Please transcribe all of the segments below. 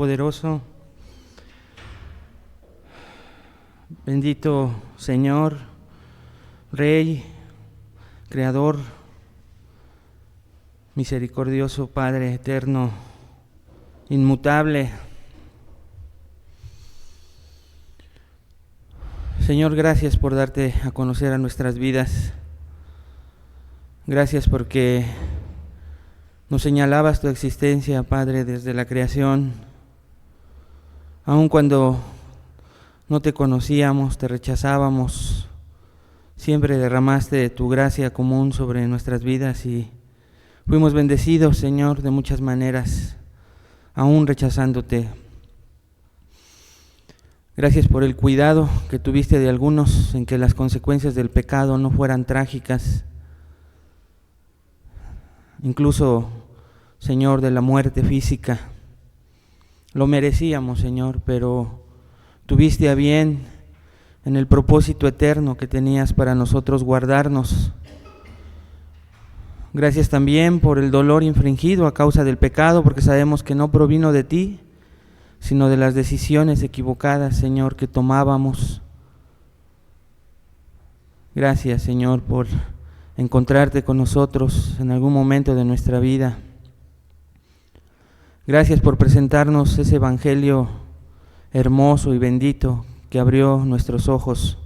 Todopoderoso, bendito Señor, Rey, Creador, misericordioso Padre eterno, inmutable. Señor, gracias por darte a conocer a nuestras vidas. Gracias porque nos señalabas tu existencia, Padre, desde la creación. Aun cuando no te conocíamos, te rechazábamos, siempre derramaste tu gracia común sobre nuestras vidas y fuimos bendecidos, Señor, de muchas maneras, aún rechazándote. Gracias por el cuidado que tuviste de algunos en que las consecuencias del pecado no fueran trágicas, incluso, Señor, de la muerte física. Lo merecíamos, Señor, pero tuviste a bien en el propósito eterno que tenías para nosotros guardarnos. Gracias también por el dolor infringido a causa del pecado, porque sabemos que no provino de ti, sino de las decisiones equivocadas, Señor, que tomábamos. Gracias, Señor, por encontrarte con nosotros en algún momento de nuestra vida. Gracias por presentarnos ese evangelio hermoso y bendito que abrió nuestros ojos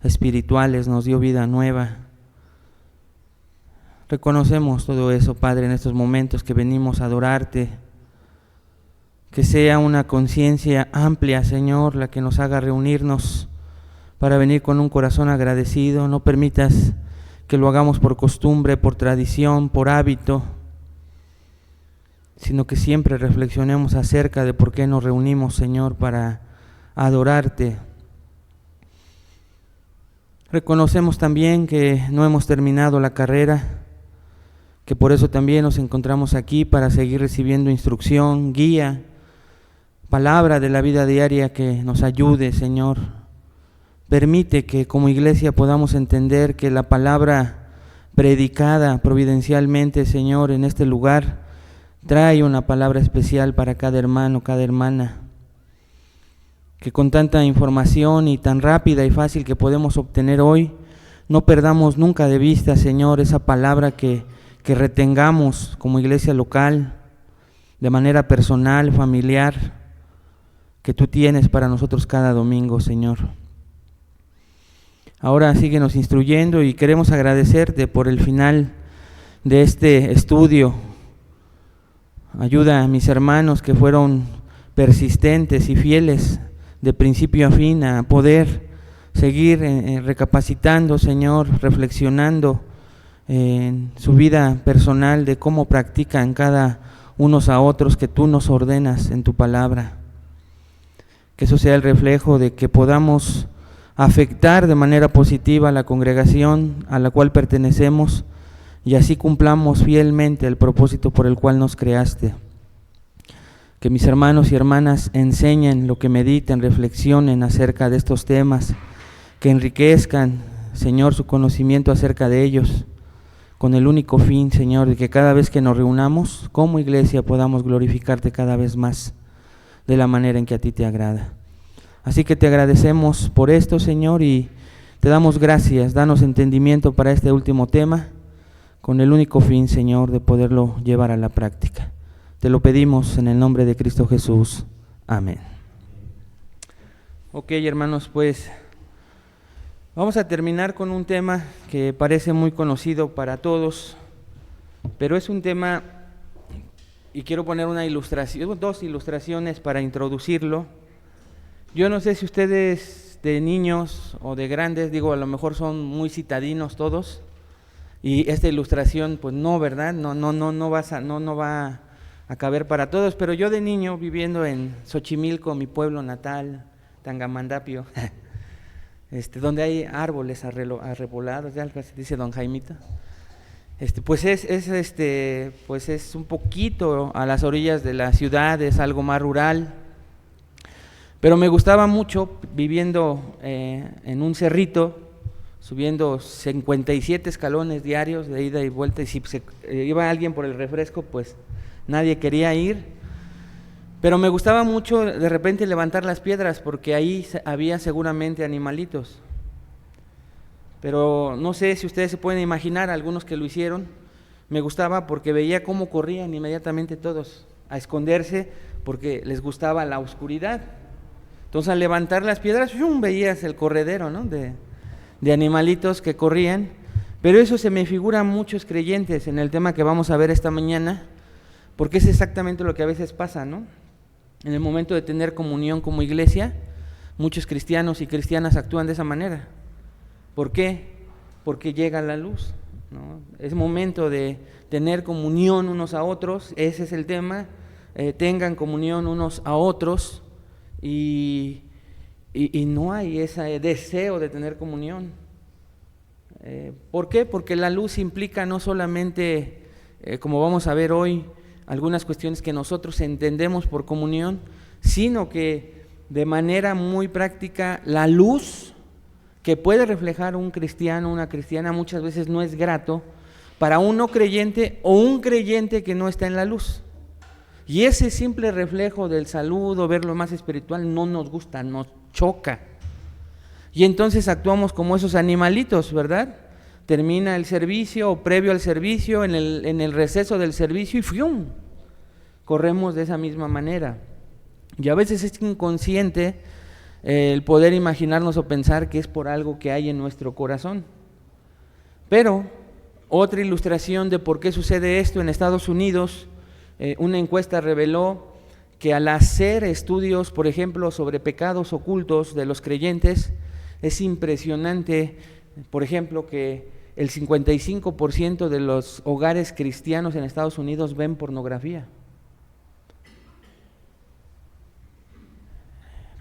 espirituales, nos dio vida nueva. Reconocemos todo eso, Padre, en estos momentos que venimos a adorarte. Que sea una conciencia amplia, Señor, la que nos haga reunirnos para venir con un corazón agradecido. No permitas que lo hagamos por costumbre, por tradición, por hábito, sino que siempre reflexionemos acerca de por qué nos reunimos, Señor, para adorarte. Reconocemos también que no hemos terminado la carrera, que por eso también nos encontramos aquí para seguir recibiendo instrucción, guía, palabra de la vida diaria que nos ayude, Señor. Permite que como iglesia podamos entender que la palabra predicada providencialmente, Señor, en este lugar, trae una palabra especial para cada hermano, cada hermana. Que con tanta información y tan rápida y fácil que podemos obtener hoy, no perdamos nunca de vista, Señor, esa palabra que retengamos como iglesia local, de manera personal, familiar, que tú tienes para nosotros cada domingo, Señor. Ahora síguenos instruyendo y queremos agradecerte por el final de este estudio. Ayuda a mis hermanos que fueron persistentes y fieles de principio a fin a poder seguir recapacitando, Señor, reflexionando en su vida personal de cómo practican cada unos a otros que tú nos ordenas en tu palabra. Que eso sea el reflejo de que podamos afectar de manera positiva a la congregación a la cual pertenecemos y así cumplamos fielmente el propósito por el cual nos creaste. Que mis hermanos y hermanas enseñen lo que mediten, reflexionen acerca de estos temas, que enriquezcan, Señor, su conocimiento acerca de ellos, con el único fin, Señor, de que cada vez que nos reunamos como iglesia podamos glorificarte cada vez más de la manera en que a ti te agrada. Así que te agradecemos por esto, Señor, y te damos gracias. Danos entendimiento para este último tema, con el único fin, Señor, de poderlo llevar a la práctica. Te lo pedimos en el nombre de Cristo Jesús. Amén. Ok, hermanos, pues vamos a terminar con un tema que parece muy conocido para todos, pero es un tema, y quiero poner una ilustración, dos ilustraciones para introducirlo. Yo no sé si ustedes de niños o de grandes, digo, a lo mejor son muy citadinos todos, y esta ilustración, pues no, ¿verdad? No va a caber para todos, pero yo de niño, viviendo en Xochimilco, mi pueblo natal, Tangamandapio, donde hay árboles arrebolados, ya dice don Jaimito, pues es un poquito a las orillas de la ciudad, es algo más rural, pero me gustaba mucho viviendo en un cerrito, subiendo 57 escalones diarios de ida y vuelta, y si iba alguien por el refresco, pues nadie quería ir, Pero me gustaba mucho de repente levantar las piedras porque ahí había seguramente animalitos. Pero no sé si ustedes se pueden imaginar, algunos que lo hicieron, me gustaba porque veía cómo corrían inmediatamente todos a esconderse porque les gustaba la oscuridad. Entonces al levantar las piedras, ¡fum!, veías el corredero, ¿no?, de animalitos que corrían. Pero eso se me figura a muchos creyentes en el tema que vamos a ver esta mañana, porque es exactamente lo que a veces pasa, ¿no? En el momento de tener comunión como iglesia, muchos cristianos y cristianas actúan de esa manera. ¿Por qué? Porque llega la luz, ¿no? Es momento de tener comunión unos a otros, ese es el tema, tengan comunión unos a otros y no hay ese deseo de tener comunión. ¿Por qué? Porque la luz implica no solamente, como vamos a ver hoy, algunas cuestiones que nosotros entendemos por comunión, sino que de manera muy práctica la luz que puede reflejar un cristiano, una cristiana, muchas veces no es grato para un no creyente o un creyente que no está en la luz. Y ese simple reflejo del saludo, verlo más espiritual, no nos gusta, nos choca. Y entonces actuamos como esos animalitos, ¿verdad? Termina el servicio o previo al servicio, en el receso del servicio y ¡fium!, corremos de esa misma manera. Y a veces es inconsciente el poder imaginarnos o pensar que es por algo que hay en nuestro corazón. Pero otra ilustración de por qué sucede esto en Estados Unidos, una encuesta reveló que al hacer estudios, por ejemplo, sobre pecados ocultos de los creyentes, es impresionante, por ejemplo, que el 55% de los hogares cristianos en Estados Unidos ven pornografía.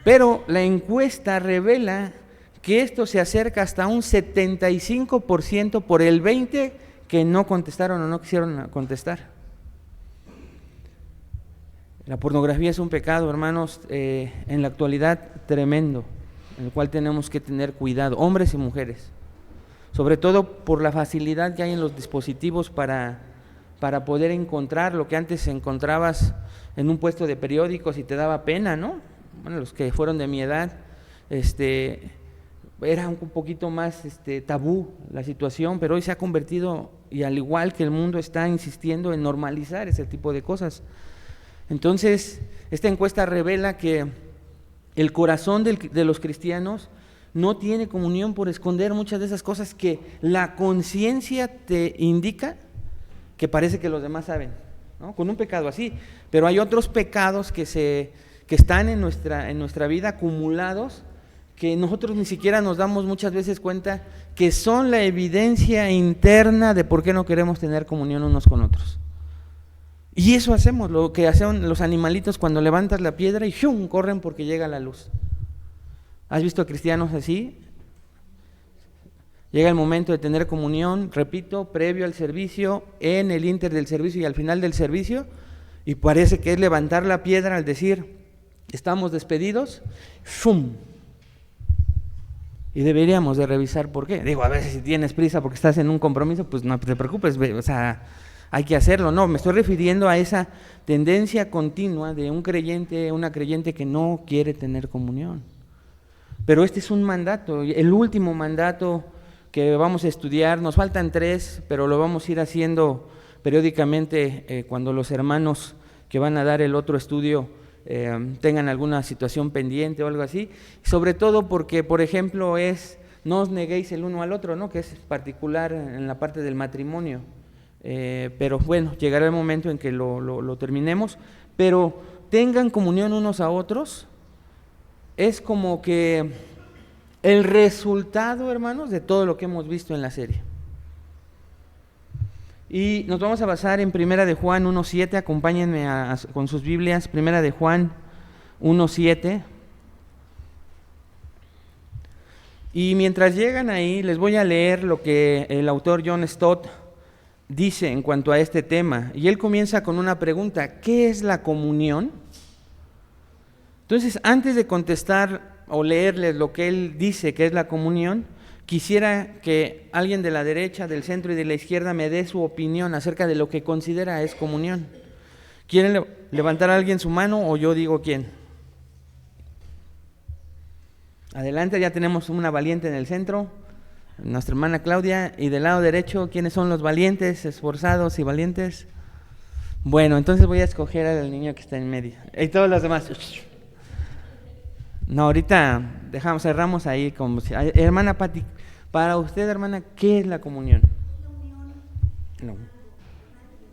Pero la encuesta revela que esto se acerca hasta un 75% por el 20% que no contestaron o no quisieron contestar. La pornografía es un pecado, hermanos, en la actualidad tremendo, en el cual tenemos que tener cuidado, hombres y mujeres, sobre todo por la facilidad que hay en los dispositivos para poder encontrar lo que antes encontrabas en un puesto de periódicos y te daba pena, ¿no? Bueno, los que fueron de mi edad, era un poquito más tabú la situación, pero hoy se ha convertido, y al igual que el mundo está insistiendo en normalizar ese tipo de cosas. Entonces, esta encuesta revela que el corazón de los cristianos no tiene comunión por esconder muchas de esas cosas que la conciencia te indica que parece que los demás saben, ¿no? Con un pecado así, pero hay otros pecados que están en nuestra vida acumulados, que nosotros ni siquiera nos damos muchas veces cuenta que son la evidencia interna de por qué no queremos tener comunión unos con otros. Y eso hacemos, lo que hacen los animalitos cuando levantas la piedra y ¡shum!, corren porque llega la luz. ¿Has visto cristianos así? Llega el momento de tener comunión, repito, previo al servicio, en el ínter del servicio y al final del servicio, y parece que es levantar la piedra al decir, estamos despedidos, ¡shum! Y deberíamos de revisar por qué. Digo, a veces si tienes prisa porque estás en un compromiso, pues no te preocupes, o sea, hay que hacerlo. No, me estoy refiriendo a esa tendencia continua de un creyente, una creyente que no quiere tener comunión. Pero este es un mandato, el último mandato que vamos a estudiar. Nos faltan 3, pero lo vamos a ir haciendo periódicamente cuando los hermanos que van a dar el otro estudio tengan alguna situación pendiente o algo así. Sobre todo porque, por ejemplo, no os neguéis el uno al otro, ¿no?, que es particular en la parte del matrimonio. Pero bueno, llegará el momento en que lo terminemos, pero tengan comunión unos a otros, es como que el resultado, hermanos, de todo lo que hemos visto en la serie. Y nos vamos a basar en Primera de Juan 1:7, acompáñenme con sus Biblias, Primera de Juan 1:7. Y mientras llegan ahí, les voy a leer lo que el autor John Stott dice en cuanto a este tema, y él comienza con una pregunta: ¿qué es la comunión? Entonces, antes de contestar o leerles lo que él dice que es la comunión, quisiera que alguien de la derecha, del centro y de la izquierda me dé su opinión acerca de lo que considera es comunión. ¿Quieren levantar a alguien su mano o yo digo quién? Adelante, ya tenemos una valiente en el centro, nuestra hermana Claudia, y del lado derecho, ¿quiénes son los valientes, esforzados y valientes? Bueno, entonces voy a escoger al niño que está en medio. Y todos los demás. No, ahorita cerramos ahí. Hermana Pati, para usted, hermana, ¿qué es la comunión?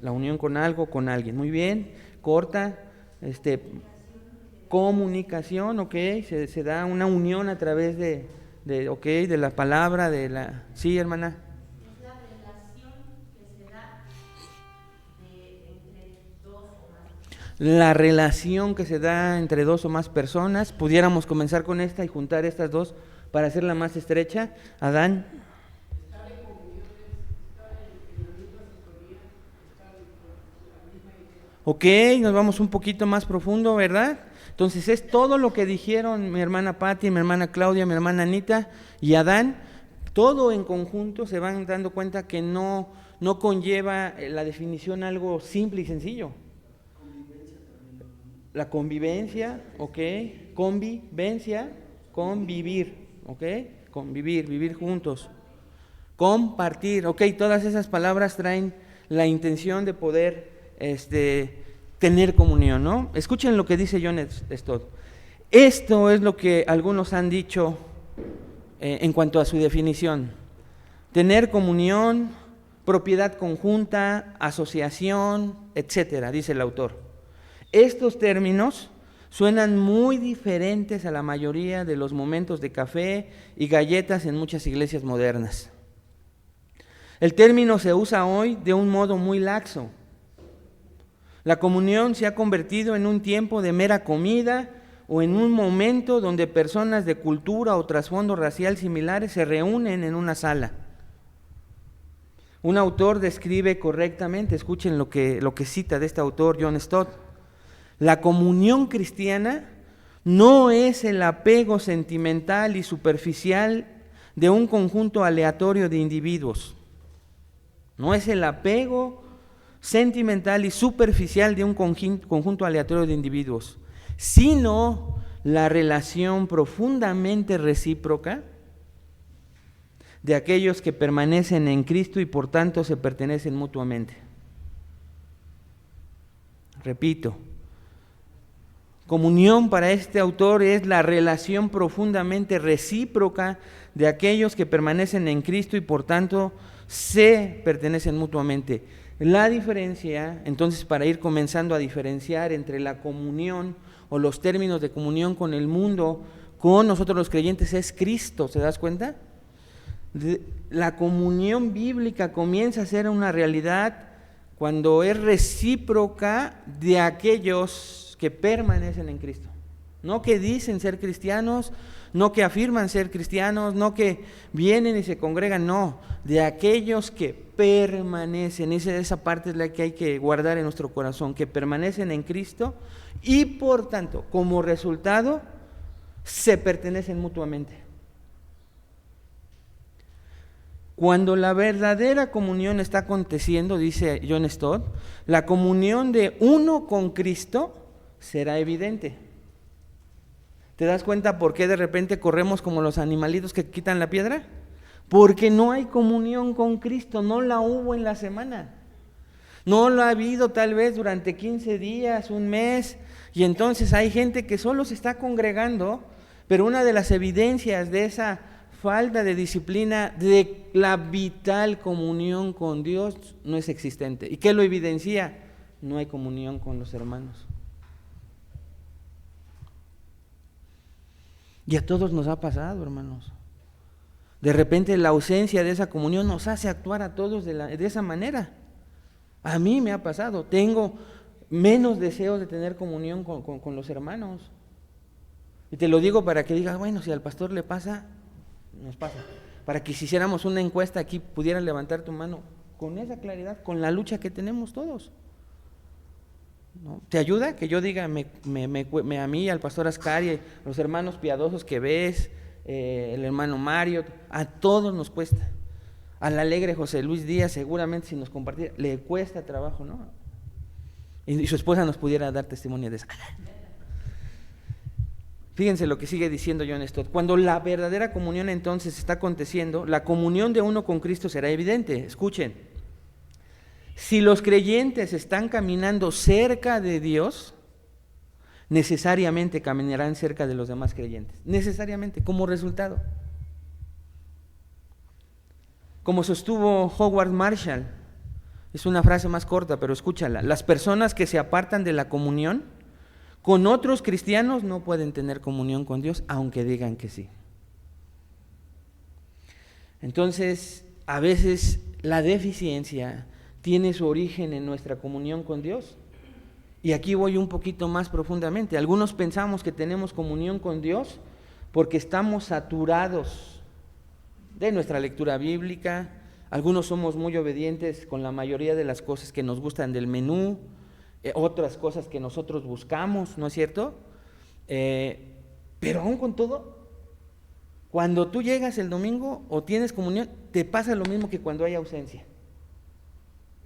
La unión con algo, con alguien. Muy bien, corta. Comunicación, ok, se da una unión a través de la palabra, Sí, hermana. Es la relación que se da entre dos o más. La relación que se da entre dos o más personas. Pudiéramos comenzar con esta y juntar estas dos para hacerla más estrecha. Adán. Ok, nos vamos un poquito más profundo, ¿verdad? Entonces es todo lo que dijeron mi hermana Patti, mi hermana Claudia, mi hermana Anita y Adán, todo en conjunto se van dando cuenta que no conlleva la definición algo simple y sencillo. La convivencia, ok, convivencia, convivir, ok, convivir, vivir juntos, compartir, ok, todas esas palabras traen la intención de poder tener comunión, ¿no? Escuchen lo que dice John Stott. Esto es lo que algunos han dicho en cuanto a su definición. Tener comunión, propiedad conjunta, asociación, etcétera, dice el autor. Estos términos suenan muy diferentes a la mayoría de los momentos de café y galletas en muchas iglesias modernas. El término se usa hoy de un modo muy laxo. La comunión se ha convertido en un tiempo de mera comida o en un momento donde personas de cultura o trasfondo racial similares se reúnen en una sala. Un autor describe correctamente, escuchen lo que cita de este autor, John Stott. La comunión cristiana no es el apego sentimental y superficial de un conjunto aleatorio de individuos. No es el apego sentimental y superficial de un conjunto aleatorio de individuos, sino la relación profundamente recíproca de aquellos que permanecen en Cristo y por tanto se pertenecen mutuamente. Repito, comunión para este autor es la relación profundamente recíproca de aquellos que permanecen en Cristo y por tanto se pertenecen mutuamente. La diferencia, entonces, para ir comenzando a diferenciar entre la comunión o los términos de comunión con el mundo, con nosotros los creyentes, es Cristo, ¿se das cuenta? La comunión bíblica comienza a ser una realidad cuando es recíproca de aquellos que permanecen en Cristo. No que dicen ser cristianos, no que afirman ser cristianos, no que vienen y se congregan, no, de aquellos que permanecen. Esa parte es la que hay que guardar en nuestro corazón, que permanecen en Cristo y por tanto, como resultado, se pertenecen mutuamente. Cuando la verdadera comunión está aconteciendo, dice John Stott, la comunión de uno con Cristo será evidente. ¿Te das cuenta por qué de repente corremos como los animalitos que quitan la piedra? Porque no hay comunión con Cristo, no la hubo en la semana. No lo ha habido tal vez durante 15 días, un mes, y entonces hay gente que solo se está congregando, pero una de las evidencias de esa falta de disciplina, de la vital comunión con Dios, no es existente. ¿Y qué lo evidencia? No hay comunión con los hermanos. Y a todos nos ha pasado, hermanos. De repente la ausencia de esa comunión nos hace actuar a todos de esa manera. A mí me ha pasado. Tengo menos deseos de tener comunión con los hermanos. Y te lo digo para que digas, bueno, si al pastor le pasa, nos pasa. Para que si hiciéramos una encuesta aquí, pudieran levantar tu mano con esa claridad, con la lucha que tenemos todos. ¿No? ¿Te ayuda que yo diga a mí, al pastor Ascari, los hermanos piadosos que ves, el hermano Mario, a todos nos cuesta? Al alegre José Luis Díaz seguramente si nos compartiera, le cuesta trabajo, ¿no? Y su esposa nos pudiera dar testimonio de eso. Fíjense lo que sigue diciendo John Stott. Cuando la verdadera comunión entonces está aconteciendo, la comunión de uno con Cristo será evidente. Escuchen, si los creyentes están caminando cerca de Dios, necesariamente caminarán cerca de los demás creyentes. Necesariamente, como resultado. Como sostuvo Howard Marshall, es una frase más corta, pero escúchala. Las personas que se apartan de la comunión con otros cristianos no pueden tener comunión con Dios, aunque digan que sí. Entonces, a veces la deficiencia tiene su origen en nuestra comunión con Dios. Y aquí voy un poquito más profundamente. Algunos pensamos que tenemos comunión con Dios porque estamos saturados de nuestra lectura bíblica. Algunos somos muy obedientes con la mayoría de las cosas que nos gustan del menú, otras cosas que nosotros buscamos, ¿no es cierto? Pero aún con todo, cuando tú llegas el domingo o tienes comunión, te pasa lo mismo que cuando hay ausencia.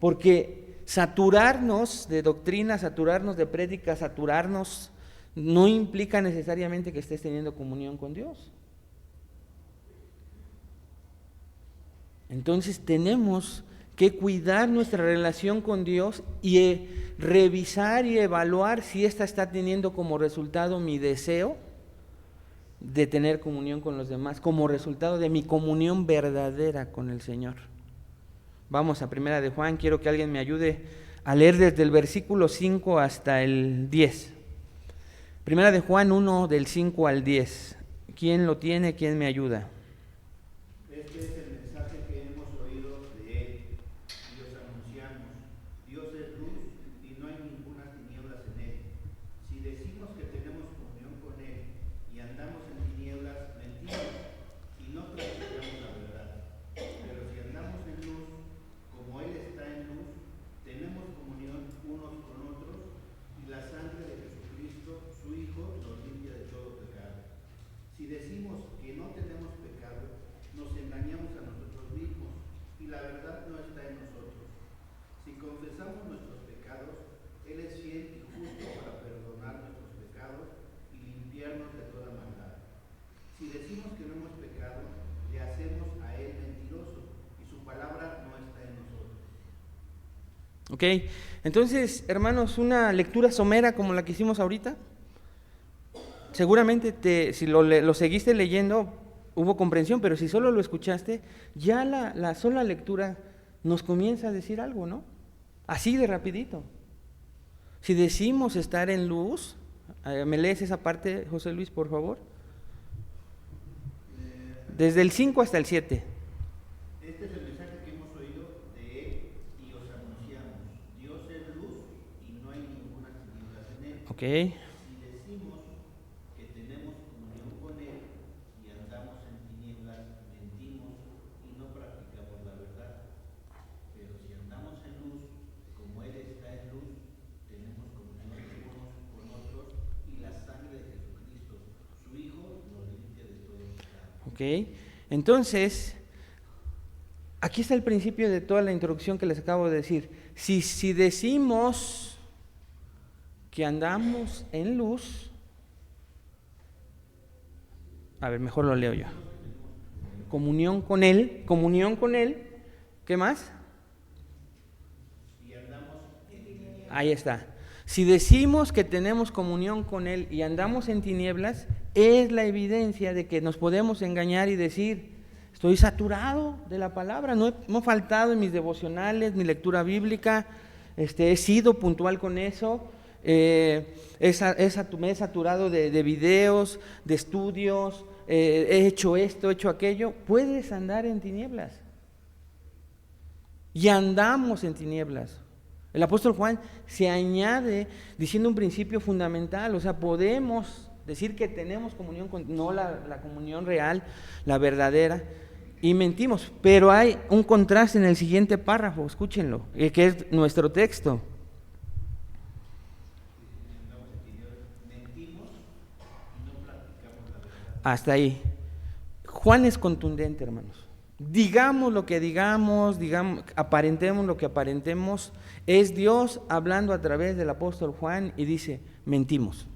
Porque saturarnos de doctrina, saturarnos de prédica, saturarnos, no implica necesariamente que estés teniendo comunión con Dios. Entonces tenemos que cuidar nuestra relación con Dios y revisar y evaluar si ésta está teniendo como resultado mi deseo de tener comunión con los demás, como resultado de mi comunión verdadera con el Señor. Vamos a Primera de Juan, quiero que alguien me ayude a leer desde el versículo 5 hasta el 10. Primera de Juan 1, del 5 al 10. ¿Quién lo tiene? ¿Quién me ayuda? Este es el mensaje que hemos oído de Él y os anunciamos. Dios es luz y no hay ninguna tinieblas en Él. Si decimos que tenemos comunión con Él y andamos en tinieblas, mentimos y no practicamos la verdad. Pero si andamos en luz, como Él está en luz, tenemos comunión unos con otros y la sangre de Jesucristo, su Hijo, nos limpia de todo pecado. Si decimos que no tenemos pecado, nos engañamos a nosotros mismos y la verdad no está en nosotros. Si confesamos nuestros pecados, Él es fiel y justo para perdonar nuestros pecados y limpiarnos de toda maldad. Si decimos que no hemos pecado, le hacemos a Él mentiroso y su palabra no está en nosotros. Ok, entonces, hermanos, una lectura somera como la que hicimos ahorita, seguramente si lo seguiste leyendo, hubo comprensión, pero si solo lo escuchaste, ya la sola lectura nos comienza a decir algo, ¿no? Así de rapidito. Si decimos estar en luz, ¿me lees esa parte, José Luis, por favor? Desde el 5 hasta el 7. Este es el mensaje que hemos oído de Él y os anunciamos. Dios es luz y no hay ninguna tinieblas en Él. Ok. Si decimos que tenemos comunión con Él y andamos en tinieblas, mentimos y no practicamos la verdad. Pero si andamos en luz, como Él está en luz, tenemos comunión unos con otros y la sangre de Jesucristo, su Hijo, nos limpia de todo pecado. Ok, entonces, aquí está el principio de toda la introducción que les acabo de decir. Si decimos que andamos en luz, a ver, mejor lo leo yo. Comunión con Él, ¿qué más? Ahí está. Si decimos que tenemos comunión con Él y andamos en tinieblas, es la evidencia de que nos podemos engañar y decir, estoy saturado de la palabra, no he faltado en mis devocionales, mi lectura bíblica, he sido puntual con eso, me he saturado de videos, de estudios, he hecho esto, he hecho aquello. Puedes andar en tinieblas. Y andamos en tinieblas. El apóstol Juan se añade diciendo un principio fundamental, o sea, podemos decir que tenemos comunión con, no la comunión real, la verdadera, y mentimos, pero hay un contraste en el siguiente párrafo, escúchenlo, que es nuestro texto. Hasta ahí. Juan es contundente, hermanos. Digamos lo que digamos, aparentemos lo que aparentemos, es Dios hablando a través del apóstol Juan y dice, mentimos.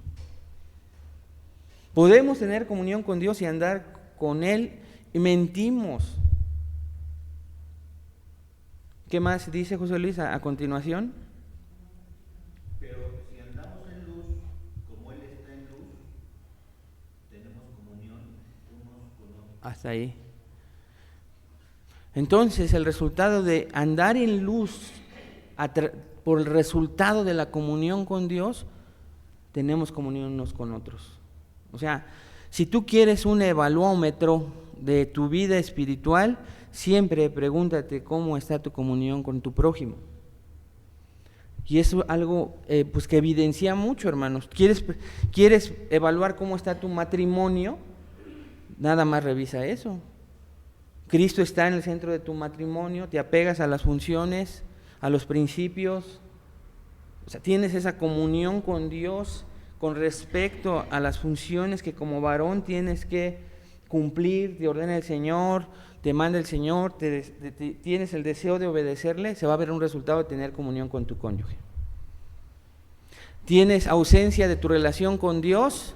Podemos tener comunión con Dios y andar con Él y mentimos. ¿Qué más dice José Luis a continuación? Pero si andamos en luz, como Él está en luz, tenemos comunión unos con otros. Hasta ahí. Entonces, el resultado de andar en luz, por el resultado de la comunión con Dios, tenemos comunión unos con otros. O sea, si tú quieres un evaluómetro de tu vida espiritual, siempre pregúntate cómo está tu comunión con tu prójimo. Y eso es algo pues que evidencia mucho, hermanos. ¿Quieres evaluar cómo está tu matrimonio? Nada más revisa eso. Cristo está en el centro de tu matrimonio, te apegas a las funciones, a los principios, o sea, tienes esa comunión con Dios con respecto a las funciones que como varón tienes que cumplir, te ordena el Señor, te manda el Señor, tienes el deseo de obedecerle, se va a ver un resultado de tener comunión con tu cónyuge. Tienes ausencia de tu relación con Dios,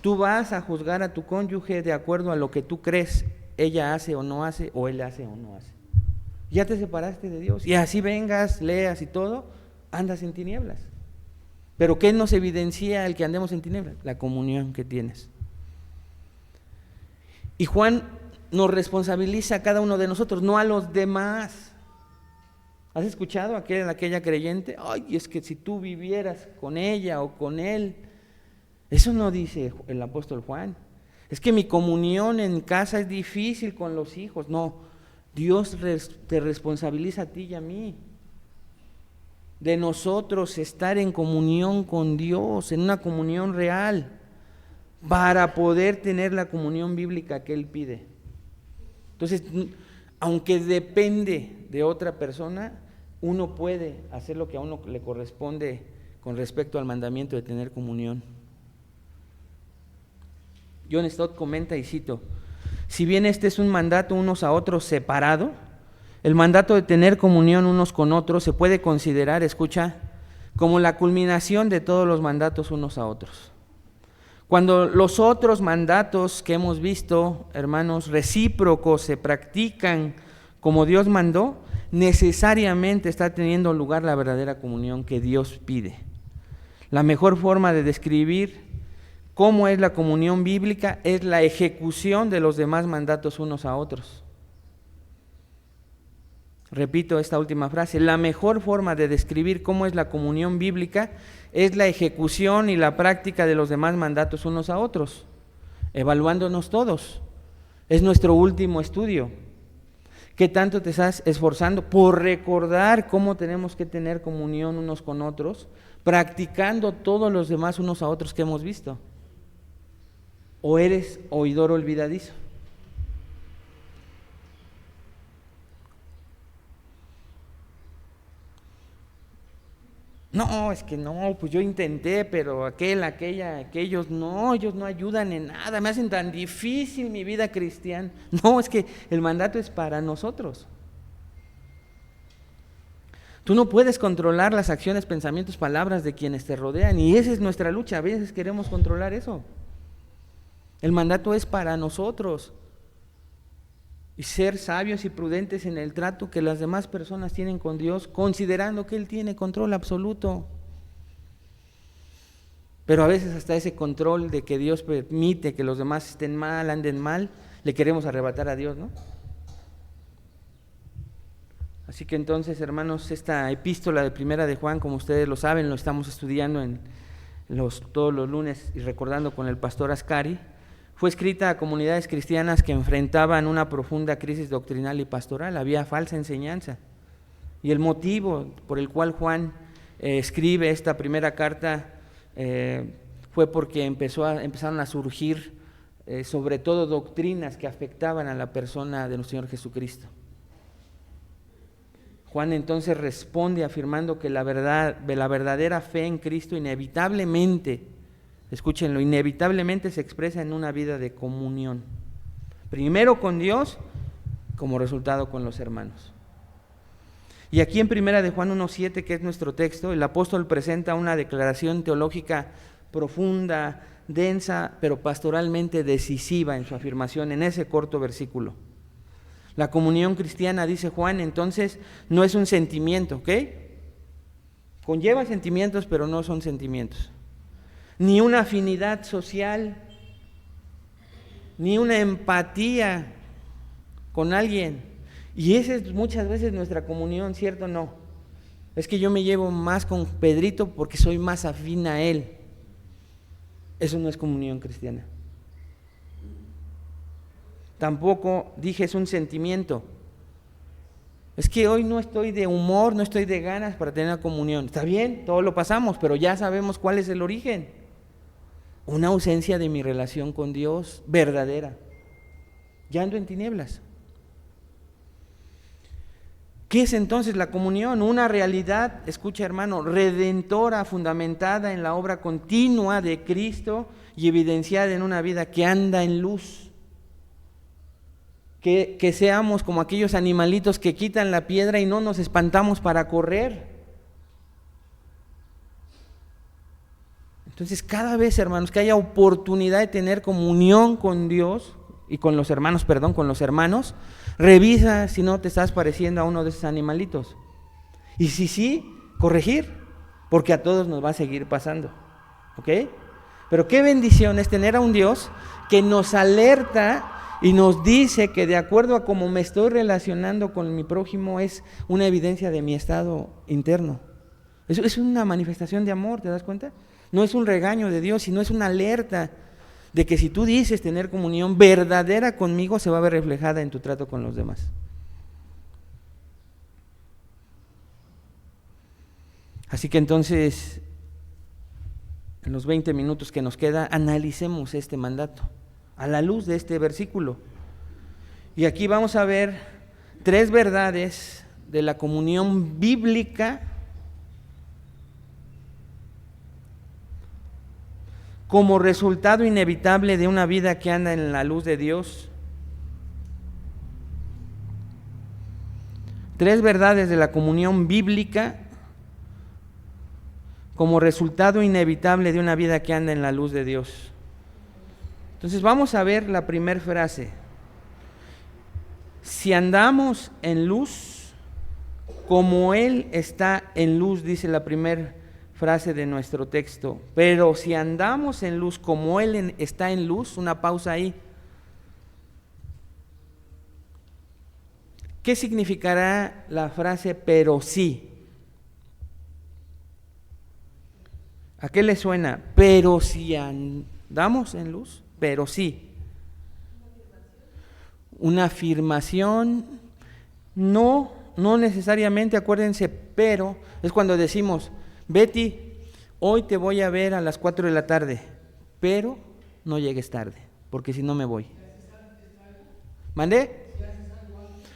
tú vas a juzgar a tu cónyuge de acuerdo a lo que tú crees ella hace o no hace, o él hace o no hace. Ya te separaste de Dios, y así vengas, leas y todo, andas en tinieblas. Pero ¿qué nos evidencia el que andemos en tinieblas? La comunión que tienes. Y Juan nos responsabiliza a cada uno de nosotros, no a los demás. ¿Has escuchado a aquella creyente? Ay, es que si tú vivieras con ella o con él. Eso no dice el apóstol Juan. Es que mi comunión en casa es difícil con los hijos. No, Dios te responsabiliza a ti y a mí. De nosotros estar en comunión con Dios, en una comunión real, para poder tener la comunión bíblica que Él pide. Entonces, aunque depende de otra persona, uno puede hacer lo que a uno le corresponde con respecto al mandamiento de tener comunión. John Stott comenta y cito: si bien este es un mandato unos a otros separado, el mandato de tener comunión unos con otros se puede considerar, escucha, como la culminación de todos los mandatos unos a otros. Cuando los otros mandatos que hemos visto, hermanos, recíprocos, se practican como Dios mandó, necesariamente está teniendo lugar la verdadera comunión que Dios pide. La mejor forma de describir cómo es la comunión bíblica es la ejecución de los demás mandatos unos a otros. Repito esta última frase: la mejor forma de describir cómo es la comunión bíblica es la ejecución y la práctica de los demás mandatos unos a otros, evaluándonos todos. Es nuestro último estudio. ¿Qué tanto te estás esforzando por recordar cómo tenemos que tener comunión unos con otros, practicando todos los demás unos a otros que hemos visto? ¿O eres oidor olvidadizo? No, es que no, pues yo intenté, pero aquellos no, ellos no ayudan en nada, me hacen tan difícil mi vida cristiana. No, es que el mandato es para nosotros. Tú no puedes controlar las acciones, pensamientos, palabras de quienes te rodean, y esa es nuestra lucha. A veces queremos controlar eso. El mandato es para nosotros. Y ser sabios y prudentes en el trato que las demás personas tienen con Dios, considerando que Él tiene control absoluto. Pero a veces hasta ese control de que Dios permite que los demás estén mal, anden mal, le queremos arrebatar a Dios, ¿no? Así que entonces, hermanos, esta epístola de Primera de Juan, como ustedes lo saben, lo estamos estudiando todos los lunes y recordando con el pastor Ascari. Fue escrita a comunidades cristianas que enfrentaban una profunda crisis doctrinal y pastoral. Había falsa enseñanza. Y el motivo por el cual Juan escribe esta primera carta fue porque empezaron a surgir sobre todo doctrinas que afectaban a la persona de nuestro Señor Jesucristo. Juan entonces responde afirmando que la verdadera fe en Cristo inevitablemente, escúchenlo, inevitablemente se expresa en una vida de comunión. Primero con Dios como resultado con los hermanos. Y aquí en 1 de Juan 1:7, que es nuestro texto, el apóstol presenta una declaración teológica profunda, densa, pero pastoralmente decisiva en su afirmación en ese corto versículo. La comunión cristiana, dice Juan, entonces no es un sentimiento, ¿ok? Conlleva sentimientos, pero no son sentimientos. Ni una afinidad social, ni una empatía con alguien. Y esa es muchas veces nuestra comunión, ¿cierto o no? Es que yo me llevo más con Pedrito porque soy más afín a él. Eso no es comunión cristiana. Tampoco dije es un sentimiento. Es que hoy no estoy de humor, no estoy de ganas para tener comunión. Está bien, todo lo pasamos, pero ya sabemos cuál es el origen. Una ausencia de mi relación con Dios verdadera. Ya ando en tinieblas. ¿Qué es entonces la comunión? Una realidad, escucha hermano, redentora, fundamentada en la obra continua de Cristo y evidenciada en una vida que anda en luz. Que seamos como aquellos animalitos que quitan la piedra y no nos espantamos para correr. Entonces, cada vez, hermanos, que haya oportunidad de tener comunión con Dios y con los hermanos, revisa si no te estás pareciendo a uno de esos animalitos. Y si sí, corregir, porque a todos nos va a seguir pasando. ¿Ok? Pero qué bendición es tener a un Dios que nos alerta y nos dice que de acuerdo a cómo me estoy relacionando con mi prójimo es una evidencia de mi estado interno. Eso es una manifestación de amor, ¿te das cuenta? No es un regaño de Dios, sino es una alerta de que si tú dices tener comunión verdadera conmigo, se va a ver reflejada en tu trato con los demás. Así que entonces, en los 20 minutos que nos queda, analicemos este mandato a la luz de este versículo. Y aquí vamos a ver 3 verdades de la comunión bíblica como resultado inevitable de una vida que anda en la luz de Dios. 3 verdades de la comunión bíblica como resultado inevitable de una vida que anda en la luz de Dios. Entonces vamos a ver la primera frase. Si andamos en luz, como Él está en luz, dice la primera frase de nuestro texto. Pero si andamos en luz como Él está en luz, una pausa ahí. ¿Qué significará la frase pero sí? ¿A qué le suena? Pero si andamos en luz, pero sí. Una afirmación, no necesariamente, acuérdense, pero es cuando decimos, Betty, hoy te voy a ver a las 4 de la tarde, pero no llegues tarde, porque si no me voy. ¿Mandé?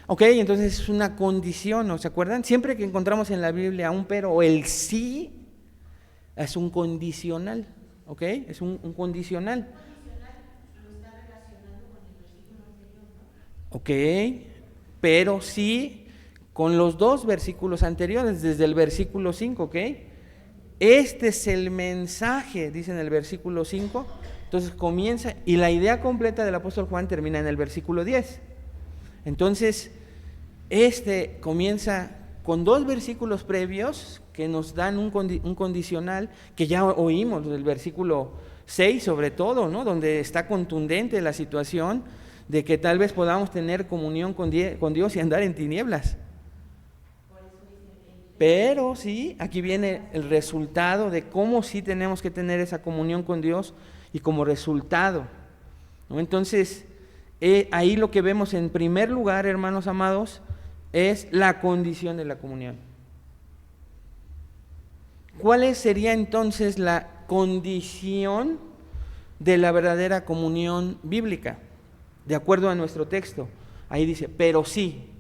Ok, entonces es una condición, ¿no se acuerdan? Siempre que encontramos en la Biblia un pero o el sí, es un condicional, ¿ok? Es un condicional. Ok, pero sí con los 2 versículos anteriores, desde el versículo 5, ¿ok? Este es el mensaje, dice en el versículo 5, entonces comienza, y la idea completa del apóstol Juan termina en el versículo 10. Entonces, comienza con 2 versículos previos que nos dan un condicional que ya oímos, del versículo 6 sobre todo, ¿no? Donde está contundente la situación de que tal vez podamos tener comunión con Dios y andar en tinieblas. Pero sí, aquí viene el resultado de cómo sí tenemos que tener esa comunión con Dios y como resultado, ¿no? Entonces, ahí lo que vemos en primer lugar, hermanos amados, es la condición de la comunión. ¿Cuál sería entonces la condición de la verdadera comunión bíblica? De acuerdo a nuestro texto, ahí dice, pero sí,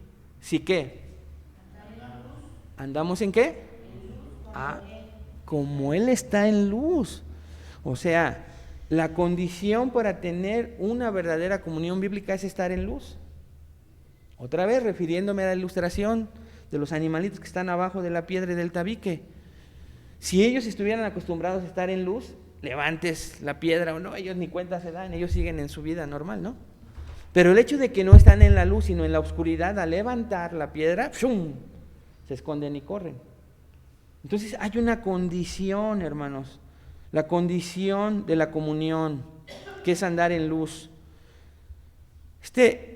¿sí qué? ¿Andamos en qué? Como Él está en luz. O sea, la condición para tener una verdadera comunión bíblica es estar en luz. Otra vez, refiriéndome a la ilustración de los animalitos que están abajo de la piedra y del tabique. Si ellos estuvieran acostumbrados a estar en luz, levantes la piedra o no, ellos ni cuenta se dan, ellos siguen en su vida normal, ¿no? Pero el hecho de que no están en la luz, sino en la oscuridad, al levantar la piedra, ¡shum!, se esconden y corren. Entonces hay una condición, hermanos, la condición de la comunión, que es andar en luz.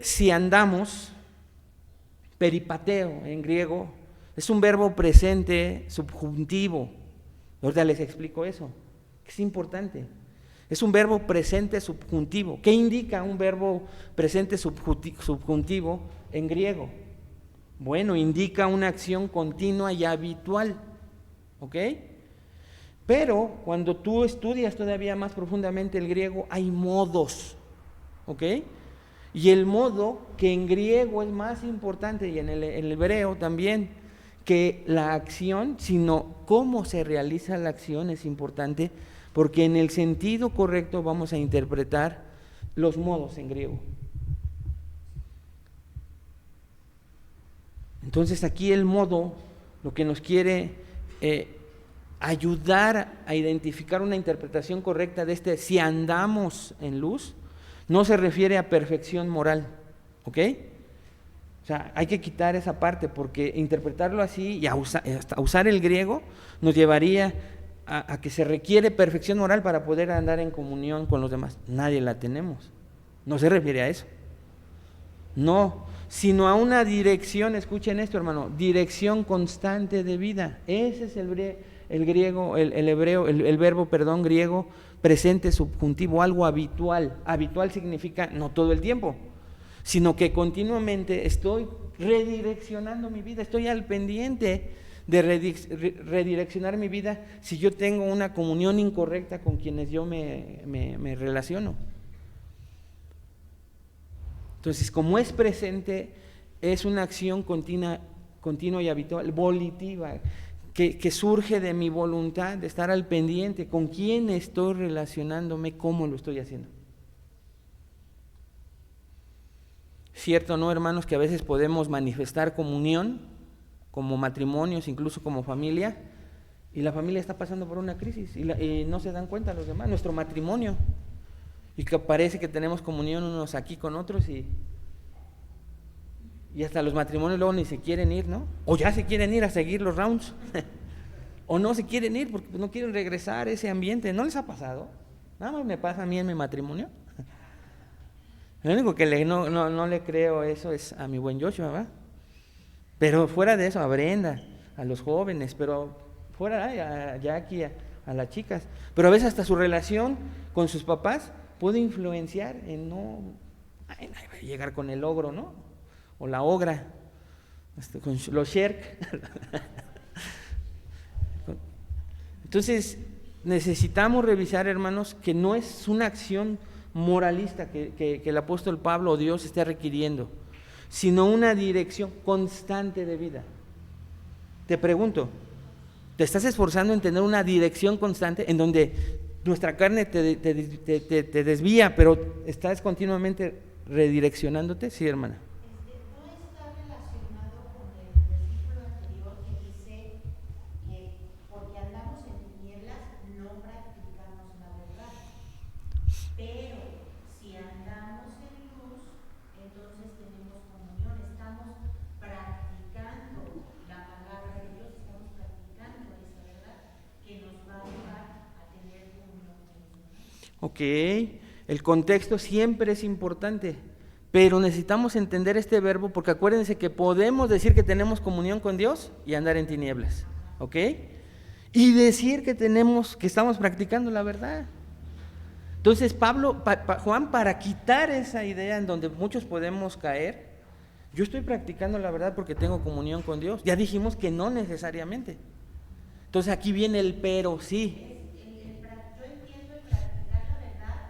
Si andamos, peripateo en griego, es un verbo presente subjuntivo. Ahorita les explico eso, que es importante. Es un verbo presente subjuntivo. ¿Qué indica un verbo presente subjuntivo en griego? Bueno, indica una acción continua y habitual, ¿ok? Pero cuando tú estudias todavía más profundamente el griego, hay modos, ¿ok? Y el modo, que en griego es más importante, y en el hebreo también, que la acción, sino cómo se realiza la acción es importante, porque en el sentido correcto vamos a interpretar los modos en griego. Entonces aquí el modo, lo que nos quiere ayudar a identificar una interpretación correcta de si andamos en luz, no se refiere a perfección moral, ¿ok? O sea, hay que quitar esa parte, porque interpretarlo así y a usar el griego nos llevaría a que se requiere perfección moral para poder andar en comunión con los demás. Nadie la tenemos. No se refiere a eso. No, sino a una dirección, escuchen esto, hermano, dirección constante de vida. Ese es el griego, el hebreo, el verbo, griego, presente subjuntivo, algo habitual. Habitual significa no todo el tiempo, sino que continuamente estoy redireccionando mi vida, estoy al pendiente de redireccionar mi vida si yo tengo una comunión incorrecta con quienes yo me relaciono. Entonces, como es presente, es una acción continua y habitual, volitiva, que surge de mi voluntad de estar al pendiente con quién estoy relacionándome, cómo lo estoy haciendo. Cierto, ¿no, hermanos? Que a veces podemos manifestar comunión como matrimonios, incluso como familia, y la familia está pasando por una crisis y no se dan cuenta los demás, nuestro matrimonio, y que parece que tenemos comunión unos aquí con otros y hasta los matrimonios luego ni se quieren ir, ¿no? O ya se quieren ir a seguir los rounds o no se quieren ir porque no quieren regresar a ese ambiente. ¿No les ha pasado? Nada más me pasa a mí en mi matrimonio. Lo único que no le creo eso es a mi buen Joshua, ¿verdad? Pero fuera de eso, a Brenda, a los jóvenes, pero fuera a Jackie, a las chicas. Pero a veces hasta su relación con sus papás puede influenciar en no llegar con el ogro, ¿no? O la ogra, con los Sherk. Entonces, necesitamos revisar, hermanos, que no es una acción moralista que el apóstol Pablo o Dios esté requiriendo, sino una dirección constante de vida. Te pregunto, ¿te estás esforzando en tener una dirección constante en donde nuestra carne te desvía, pero estás continuamente redireccionándote? Sí, hermana. No está relacionado con el versículo anterior que dice que porque andamos en tinieblas no practicamos la verdad, pero si andamos en luz, entonces tenemos comunión, estamos practicando la palabra de Dios, estamos practicando esa verdad que nos va a llevar a tener comunión con Dios. Ok, el contexto siempre es importante, pero necesitamos entender este verbo porque acuérdense que podemos decir que tenemos comunión con Dios y andar en tinieblas, ¿ok? Y decir que estamos practicando la verdad. Entonces Juan, para quitar esa idea en donde muchos podemos caer, yo estoy practicando la verdad porque tengo comunión con Dios. Ya dijimos que no necesariamente. Entonces aquí viene el pero sí. Yo entiendo el practicar la verdad,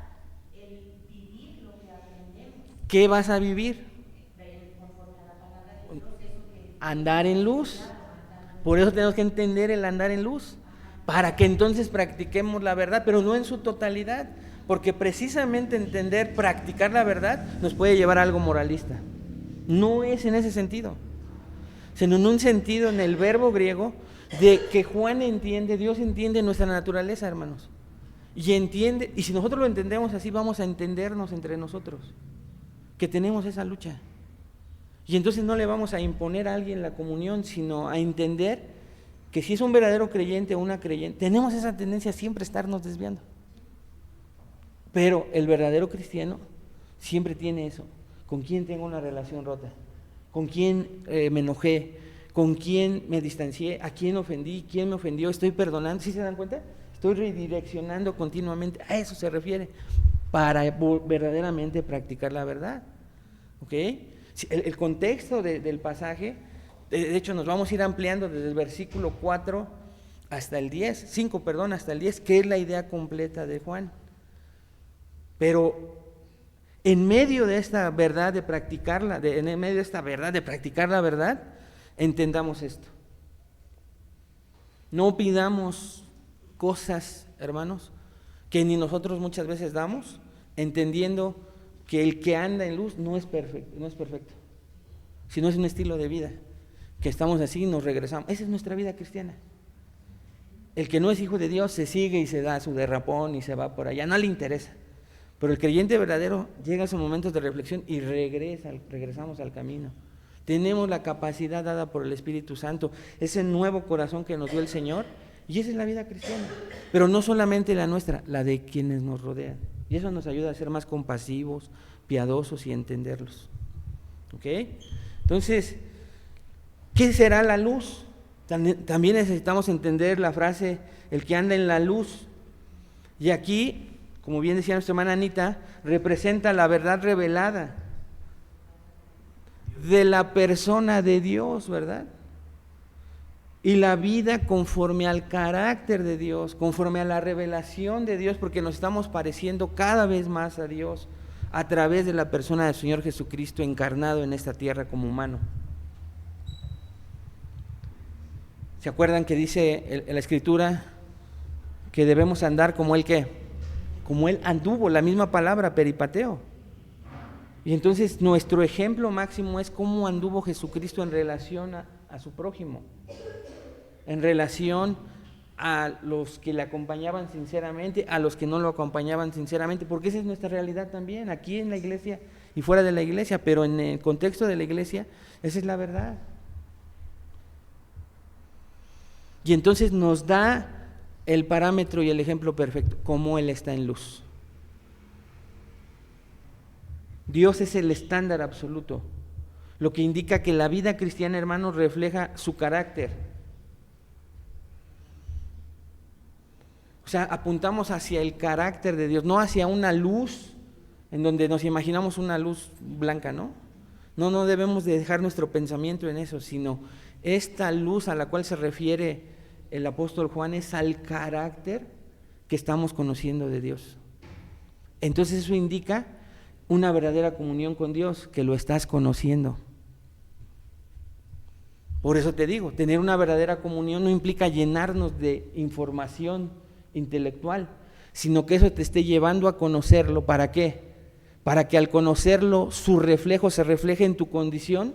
el vivir lo que aprendemos, ¿Qué vas a vivir? conforme a la palabra de Dios, eso que Andar en luz. Por eso tenemos que entender el andar en luz, para que entonces practiquemos la verdad, pero no en su totalidad, porque precisamente practicar la verdad nos puede llevar a algo moralista. No es en ese sentido, sino en un sentido en el verbo griego de que Juan entiende, Dios entiende nuestra naturaleza, hermanos. Y entiende, y si nosotros lo entendemos así, vamos a entendernos entre nosotros, que tenemos esa lucha. Y entonces no le vamos a imponer a alguien la comunión, sino a entender que si es un verdadero creyente o una creyente, tenemos esa tendencia a siempre estarnos desviando. Pero el verdadero cristiano siempre tiene eso. ¿Con quién tengo una relación rota? ¿Con quién me enojé? ¿Con quién me distancié? ¿A quién ofendí? ¿Quién me ofendió? ¿Estoy perdonando? ¿Sí se dan cuenta? Estoy redireccionando continuamente. A eso se refiere, para verdaderamente practicar la verdad. ¿Ok? El contexto del pasaje, de hecho nos vamos a ir ampliando desde el versículo 4 hasta el 10, 5, perdón, hasta el 10, que es la idea completa de Juan. Pero en medio de esta verdad de practicarla, en medio de esta verdad de practicar la verdad, entendamos esto. No pidamos cosas, hermanos, que ni nosotros muchas veces damos, entendiendo que el que anda en luz no es perfecto, sino es un estilo de vida, que estamos así y nos regresamos. Esa es nuestra vida cristiana. El que no es hijo de Dios se sigue y se da su derrapón y se va por allá, no le interesa. Pero el creyente verdadero llega a esos momentos de reflexión y regresamos al camino. Tenemos la capacidad dada por el Espíritu Santo, ese nuevo corazón que nos dio el Señor, y esa es la vida cristiana. Pero no solamente la nuestra, la de quienes nos rodean. Y eso nos ayuda a ser más compasivos, piadosos y entenderlos. ¿Ok? Entonces, ¿qué será la luz? También necesitamos entender la frase, el que anda en la luz. Y aquí, como bien decía nuestra hermana Anita, representa la verdad revelada de la persona de Dios, ¿verdad? Y la vida conforme al carácter de Dios, conforme a la revelación de Dios, porque nos estamos pareciendo cada vez más a Dios a través de la persona del Señor Jesucristo encarnado en esta tierra como humano. ¿Se acuerdan que dice la Escritura que debemos andar como Él qué? Como Él anduvo, la misma palabra, peripateo. Y entonces nuestro ejemplo máximo es cómo anduvo Jesucristo en relación a su prójimo, en relación a los que le acompañaban sinceramente, a los que no lo acompañaban sinceramente, porque esa es nuestra realidad también, aquí en la iglesia y fuera de la iglesia, pero en el contexto de la iglesia, esa es la verdad. Y entonces nos da el parámetro y el ejemplo perfecto, cómo Él está en luz. Dios es el estándar absoluto, lo que indica que la vida cristiana, hermanos, refleja su carácter. O sea, apuntamos hacia el carácter de Dios, no hacia una luz en donde nos imaginamos una luz blanca, ¿no? No debemos de dejar nuestro pensamiento en eso, sino esta luz a la cual se refiere el apóstol Juan es al carácter que estamos conociendo de Dios. Entonces eso indica una verdadera comunión con Dios, que lo estás conociendo. Por eso te digo, tener una verdadera comunión no implica llenarnos de información intelectual, sino que eso te esté llevando a conocerlo. ¿Para qué? Para que al conocerlo su reflejo se refleje en tu condición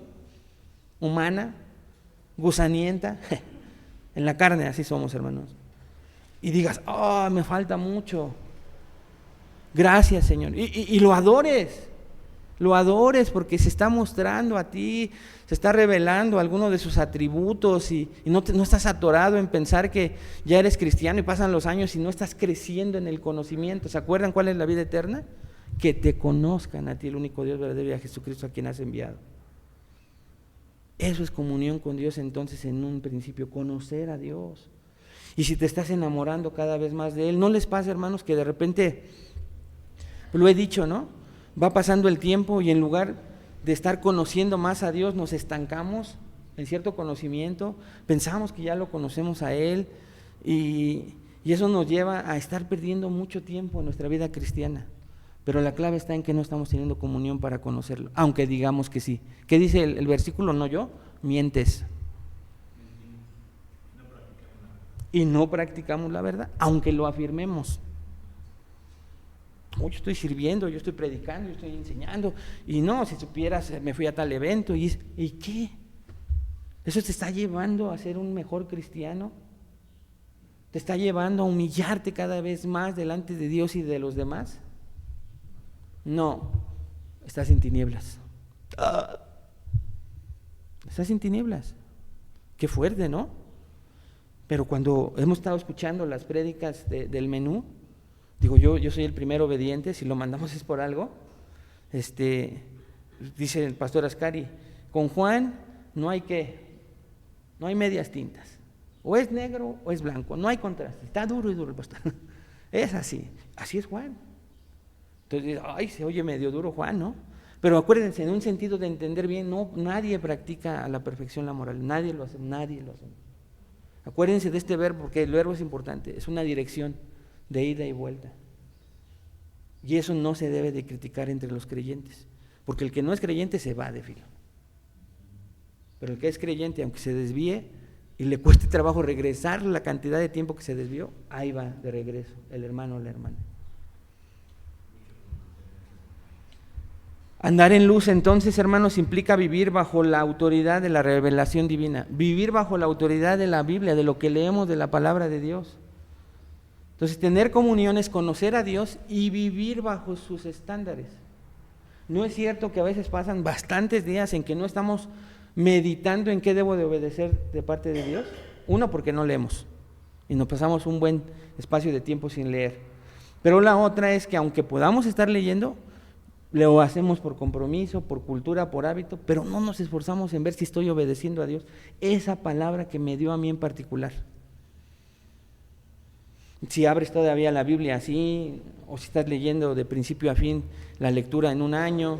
humana, gusanienta, en la carne, así somos, hermanos. Y digas, me falta mucho. Gracias, Señor. Y lo adores porque se está mostrando a ti, se está revelando alguno de sus atributos y no estás atorado en pensar que ya eres cristiano y pasan los años y no estás creciendo en el conocimiento. ¿Se acuerdan cuál es la vida eterna? Que te conozcan a ti, el único Dios verdadero, y a Jesucristo a quien has enviado. Eso es comunión con Dios entonces en un principio, conocer a Dios. Y si te estás enamorando cada vez más de Él, ¿no les pasa, hermanos, que de repente, lo he dicho, ¿no? Va pasando el tiempo y en lugar de estar conociendo más a Dios, nos estancamos en cierto conocimiento, pensamos que ya lo conocemos a Él y eso nos lleva a estar perdiendo mucho tiempo en nuestra vida cristiana. Pero la clave está en que no estamos teniendo comunión para conocerlo, aunque digamos que sí. ¿Qué dice el versículo? No yo, mientes. Y no practicamos la verdad, aunque lo afirmemos. yo estoy sirviendo, yo estoy predicando, yo estoy enseñando, y no, si supieras, me fui a tal evento, ¿y qué? ¿Eso te está llevando a ser un mejor cristiano? ¿Te está llevando a humillarte cada vez más delante de Dios y de los demás? No, estás en tinieblas. Estás en tinieblas. Qué fuerte, ¿no? Pero cuando hemos estado escuchando las prédicas del menú, digo, yo soy el primero obediente, si lo mandamos es por algo. Dice el pastor Ascari, con Juan no hay medias tintas, o es negro o es blanco, no hay contraste, está duro y duro el pastor. Es así es Juan. Entonces, se oye medio duro Juan, ¿no? Pero acuérdense, en un sentido de entender bien, nadie practica a la perfección la moral, nadie lo hace. Acuérdense de este verbo, porque el verbo es importante, es una dirección de ida y vuelta. Y eso no se debe de criticar entre los creyentes, porque el que no es creyente se va de filo. Pero el que es creyente, aunque se desvíe y le cueste trabajo regresar la cantidad de tiempo que se desvió, ahí va de regreso el hermano o la hermana. Andar en luz, entonces, hermanos, implica vivir bajo la autoridad de la revelación divina, vivir bajo la autoridad de la Biblia, de lo que leemos de la palabra de Dios. Entonces, tener comunión es conocer a Dios y vivir bajo sus estándares. ¿No es cierto que a veces pasan bastantes días en que no estamos meditando en qué debo de obedecer de parte de Dios? Uno, porque no leemos y nos pasamos un buen espacio de tiempo sin leer. Pero la otra es que aunque podamos estar leyendo, lo hacemos por compromiso, por cultura, por hábito, pero no nos esforzamos en ver si estoy obedeciendo a Dios, esa palabra que me dio a mí en particular. Si abres todavía la Biblia así, o si estás leyendo de principio a fin la lectura en un año,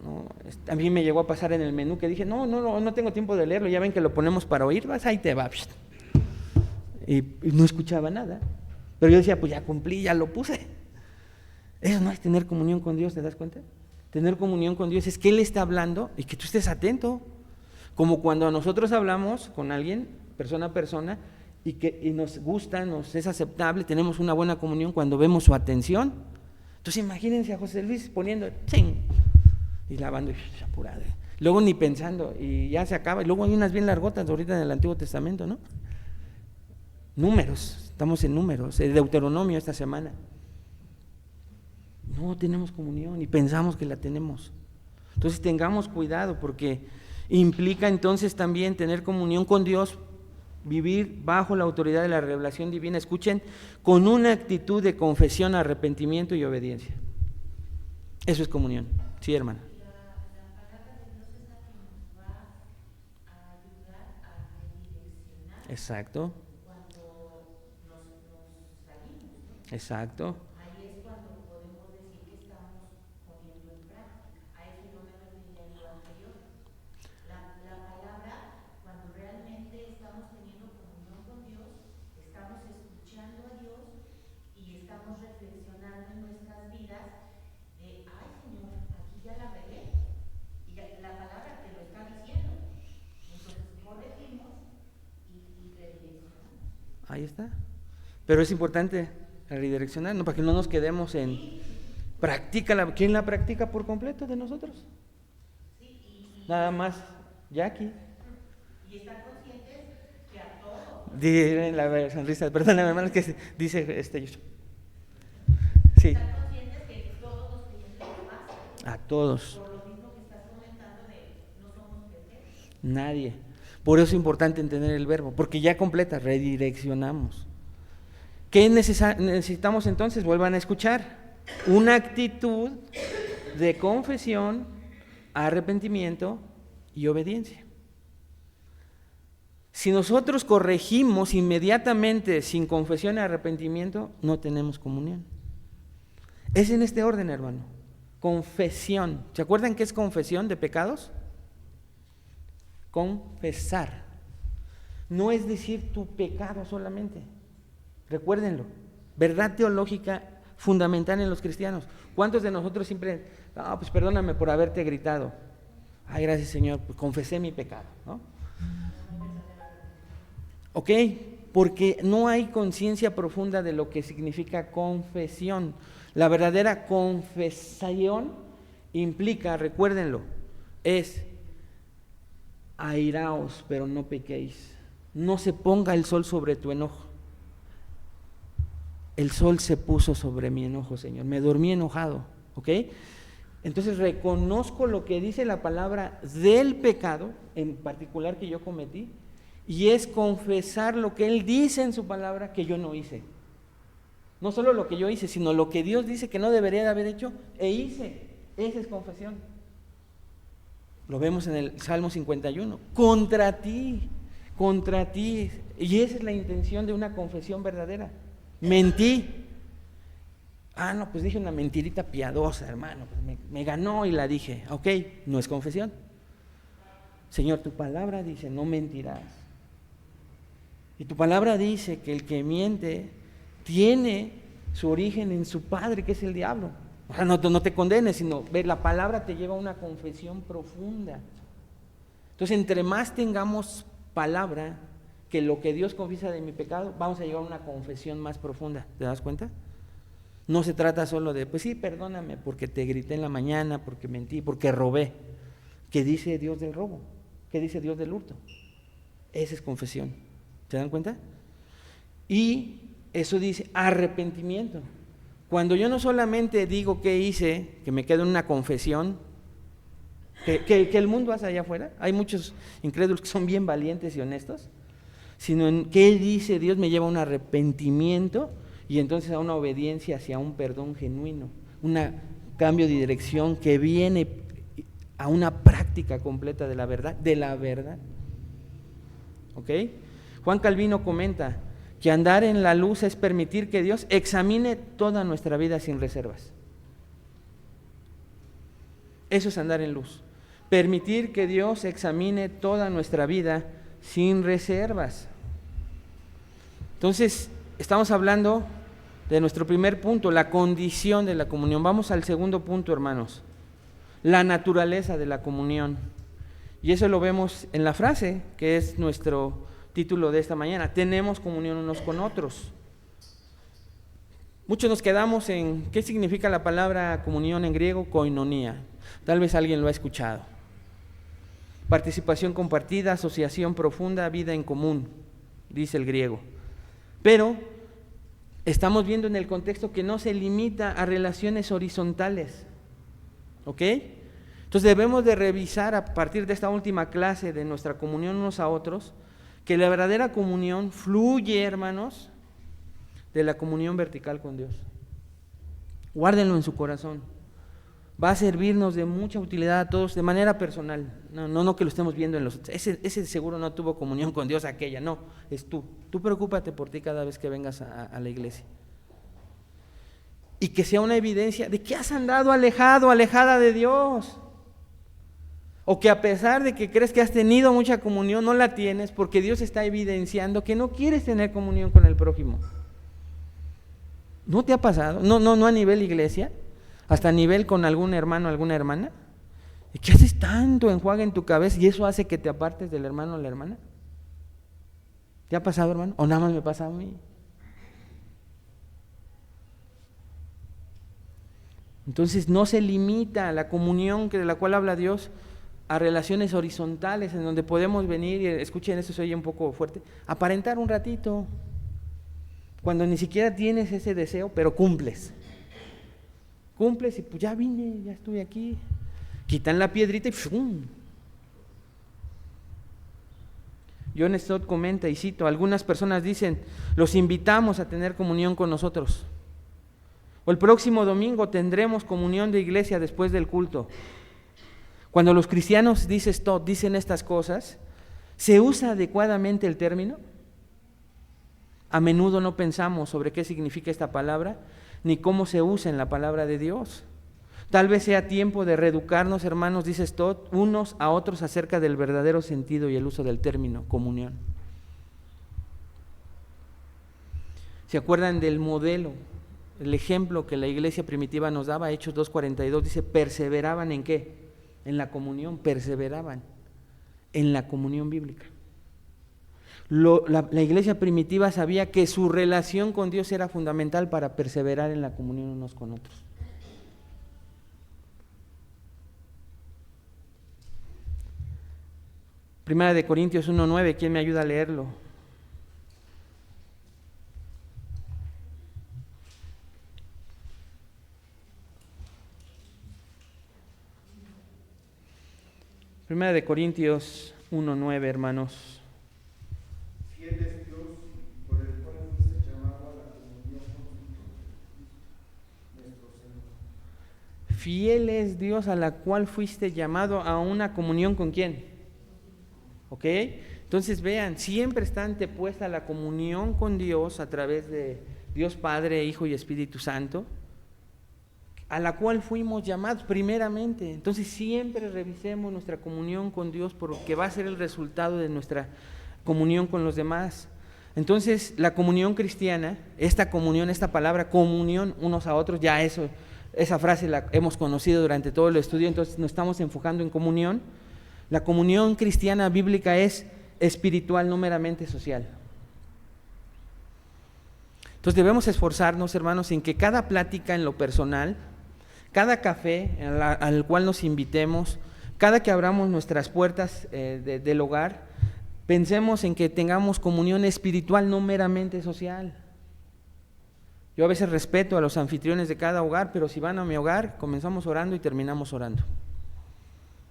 ¿no? A mí me llegó a pasar en el menú que dije, no tengo tiempo de leerlo, ya ven que lo ponemos para oír, vas, ahí te va. Y no escuchaba nada, pero yo decía, pues ya cumplí, ya lo puse. Eso no es tener comunión con Dios, ¿te das cuenta? Tener comunión con Dios es que Él está hablando y que tú estés atento. Como cuando nosotros hablamos con alguien, persona a persona, y nos gusta, nos es aceptable, tenemos una buena comunión cuando vemos su atención. Entonces imagínense a José Luis poniendo ¡ching! Y lavando y apurado. Luego ni pensando, y ya se acaba. Y luego hay unas bien largotas ahorita en el Antiguo Testamento, ¿no? Números, estamos en Números, el Deuteronomio esta semana. No tenemos comunión y pensamos que la tenemos. Entonces tengamos cuidado, porque implica entonces también tener comunión con Dios, vivir bajo la autoridad de la revelación divina, escuchen, con una actitud de confesión, arrepentimiento y obediencia. Eso es comunión, sí, hermana. La palabra de Dios es la que nos va a ayudar a redireccionar. Exacto. Cuando nos salimos, ¿no? Exacto. Ahí es cuando podemos decir que estamos poniendo en práctica. A eso yo me refería en lo anterior. La palabra, cuando realmente estamos teniendo comunión con Dios, estamos escuchando a Dios y estamos reflexionando en nuestras vidas de, ay Señor, aquí ya la regué. Y la palabra te lo está diciendo. Entonces corregimos y redireccionamos. Ahí está. Pero es importante redireccionar, ¿no? Para que no nos quedemos en practícala. ¿Quién la practica por completo de nosotros? Nada más Jackie. Y estar conscientes que a todos. Dice la sonrisa, perdóname, hermano, que dice sí. Estar conscientes que todos los creyentes lo hacen. A todos. Por lo mismo que estás comentando de no somos perfectos. Nadie. Por eso es importante entender el verbo, porque ya completa, redireccionamos. ¿Qué necesitamos entonces? Vuelvan a escuchar. Una actitud de confesión, arrepentimiento y obediencia. Si nosotros corregimos inmediatamente sin confesión y arrepentimiento, no tenemos comunión. Es en este orden, hermano. Confesión. ¿Se acuerdan qué es confesión de pecados? Confesar. No es decir tu pecado solamente. Recuérdenlo. Verdad teológica fundamental en los cristianos. ¿Cuántos de nosotros siempre, pues perdóname por haberte gritado? Ay, gracias Señor, pues confesé mi pecado, ¿no? Ok, porque no hay conciencia profunda de lo que significa confesión. La verdadera confesión implica, recuérdenlo, es airaos, pero no pequéis. No se ponga el sol sobre tu enojo. El sol se puso sobre mi enojo, Señor. Me dormí enojado, ¿ok? Entonces reconozco lo que dice la palabra del pecado, en particular que yo cometí, y es confesar lo que Él dice en su palabra que yo no hice. No solo lo que yo hice, sino lo que Dios dice que no debería de haber hecho e hice. Esa es confesión. Lo vemos en el Salmo 51. Contra ti. Y esa es la intención de una confesión verdadera. Mentí. No, pues dije una mentirita piadosa, hermano. Pues me ganó y la dije. Ok, no es confesión. Señor, tu palabra dice, no mentirás. Y tu palabra dice que el que miente tiene su origen en su padre, que es el diablo. O sea, no te condenes, sino la palabra te lleva a una confesión profunda. Entonces, entre más tengamos palabra que lo que Dios confiesa de mi pecado, vamos a llegar a una confesión más profunda. ¿Te das cuenta? No se trata solo de, pues sí, perdóname porque te grité en la mañana, porque mentí, porque robé. ¿Qué dice Dios del robo? ¿Qué dice Dios del hurto? Esa es confesión. ¿Se dan cuenta? Y eso dice arrepentimiento. Cuando yo no solamente digo qué hice, que me quedo en una confesión, que el mundo hace allá afuera, hay muchos incrédulos que son bien valientes y honestos, sino en qué dice Dios me lleva a un arrepentimiento y entonces a una obediencia hacia un perdón genuino, un cambio de dirección que viene a una práctica completa de la verdad, ¿ok? Juan Calvino comenta que andar en la luz es permitir que Dios examine toda nuestra vida sin reservas. Eso es andar en luz. Permitir que Dios examine toda nuestra vida sin reservas. Entonces, estamos hablando de nuestro primer punto, la condición de la comunión. Vamos al segundo punto, hermanos. La naturaleza de la comunión. Y eso lo vemos en la frase, que es nuestro título de esta mañana. Tenemos comunión unos con otros. Muchos nos quedamos en ¿qué significa la palabra comunión en griego? Koinonia. Tal vez alguien lo ha escuchado. Participación compartida, asociación profunda, vida en común, dice el griego. Pero estamos viendo en el contexto que no se limita a relaciones horizontales. ¿Ok? Entonces debemos de revisar a partir de esta última clase de nuestra comunión unos a otros, que la verdadera comunión fluye, hermanos, de la comunión vertical con Dios. Guárdenlo en su corazón. Va a servirnos de mucha utilidad a todos de manera personal. No que lo estemos viendo en los... Ese seguro no tuvo comunión con Dios, aquella, no, es tú. Tú preocúpate por ti cada vez que vengas a la iglesia. Y que sea una evidencia de que has andado alejado, alejada de Dios. O que a pesar de que crees que has tenido mucha comunión, no la tienes porque Dios está evidenciando que no quieres tener comunión con el prójimo. ¿No te ha pasado? No a nivel iglesia, hasta a nivel con algún hermano, alguna hermana. ¿Y qué haces tanto enjuague en tu cabeza y eso hace que te apartes del hermano o la hermana? ¿Te ha pasado, hermano? ¿O nada más me pasa a mí? Entonces no se limita a la comunión de la cual habla Dios a relaciones horizontales en donde podemos venir, y escuchen, eso se oye un poco fuerte, aparentar un ratito, cuando ni siquiera tienes ese deseo, pero cumples y pues ya vine, ya estuve aquí, quitan la piedrita y ¡fum! John Stott comenta y cito, algunas personas dicen, los invitamos a tener comunión con nosotros, o el próximo domingo tendremos comunión de iglesia después del culto. Cuando los cristianos, dice Stott, dicen estas cosas, ¿se usa adecuadamente el término? A menudo no pensamos sobre qué significa esta palabra, ni cómo se usa en la palabra de Dios. Tal vez sea tiempo de reeducarnos, hermanos, dice Stott, unos a otros acerca del verdadero sentido y el uso del término comunión. ¿Se acuerdan del modelo, el ejemplo que la iglesia primitiva nos daba? Hechos 2:42 dice, perseveraban ¿en qué? En la comunión, perseveraban en la comunión bíblica. La iglesia primitiva sabía que su relación con Dios era fundamental para perseverar en la comunión unos con otros. Primera de Corintios 1:9, ¿quién me ayuda a leerlo? Primera de Corintios 1:9, hermanos. Fiel es Dios, por el cual fuiste llamado a la comunión con nuestro Señor. Fiel es Dios a la cual fuiste llamado a una comunión ¿con quién? ¿Ok? Entonces vean, siempre está antepuesta la comunión con Dios a través de Dios Padre, Hijo y Espíritu Santo, a la cual fuimos llamados primeramente. Entonces siempre revisemos nuestra comunión con Dios porque va a ser el resultado de nuestra comunión con los demás. Entonces la comunión cristiana, esta comunión, esta palabra comunión unos a otros, ya esa frase la hemos conocido durante todo el estudio, entonces nos estamos enfocando en comunión. La comunión cristiana bíblica es espiritual, no meramente social. Entonces debemos esforzarnos, hermanos, en que cada plática en lo personal, cada café al cual nos invitemos, cada que abramos nuestras puertas del hogar, pensemos en que tengamos comunión espiritual, no meramente social. Yo a veces respeto a los anfitriones de cada hogar, pero si van a mi hogar, comenzamos orando y terminamos orando.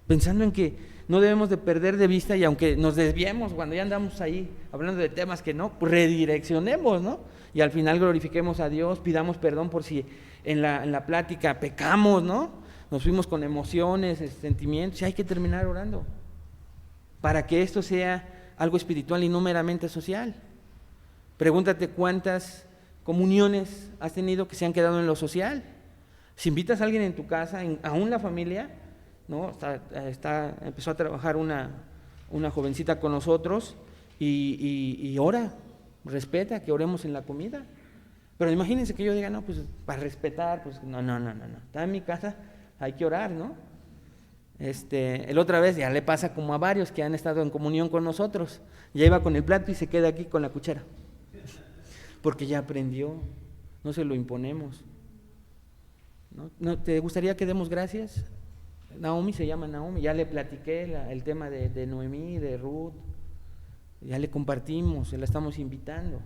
Pensando en que no debemos de perder de vista, y aunque nos desviemos cuando ya andamos ahí hablando de temas que no, pues redireccionemos, ¿no? Y al final glorifiquemos a Dios, pidamos perdón por si en la plática pecamos, ¿no? Nos fuimos con emociones, sentimientos, y hay que terminar orando para que esto sea algo espiritual y no meramente social. Pregúntate cuántas comuniones has tenido que se han quedado en lo social. Si invitas a alguien en tu casa, aún la familia, ¿no? Empezó a trabajar una jovencita con nosotros y ora, respeta que oremos en la comida. Pero imagínense que yo diga, no, pues para respetar, pues no. Está en mi casa, hay que orar, ¿no? El otra vez ya le pasa como a varios que han estado en comunión con nosotros. Ya iba con el plato y se queda aquí con la cuchara. Porque ya aprendió, no se lo imponemos. ¿No? ¿Te gustaría que demos gracias? Naomi se llama Naomi, ya le platiqué el tema de Noemí, de Ruth, ya le compartimos, la estamos invitando.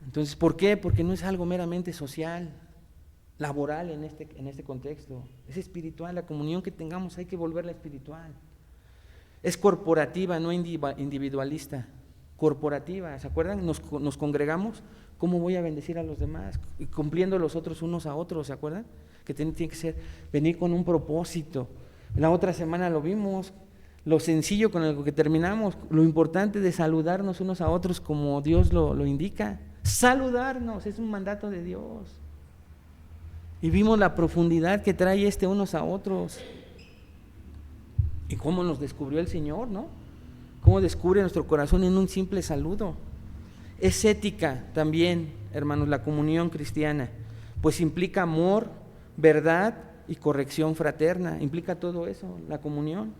Entonces, ¿por qué? Porque no es algo meramente social, laboral en este contexto, es espiritual, la comunión que tengamos hay que volverla espiritual. Es corporativa, no individualista, corporativa, ¿se acuerdan? Nos congregamos, ¿cómo voy a bendecir a los demás? Y cumpliendo los otros unos a otros, ¿se acuerdan? Que tiene que ser, venir con un propósito. La otra semana lo vimos, lo sencillo con el que terminamos, lo importante de saludarnos unos a otros como Dios lo indica. Saludarnos, es un mandato de Dios. Y vimos la profundidad que trae unos a otros. Y cómo nos descubrió el Señor, ¿no? Cómo descubre nuestro corazón en un simple saludo. Es ética también, hermanos, la comunión cristiana, pues implica amor, verdad y corrección fraterna, implica todo eso, la comunión.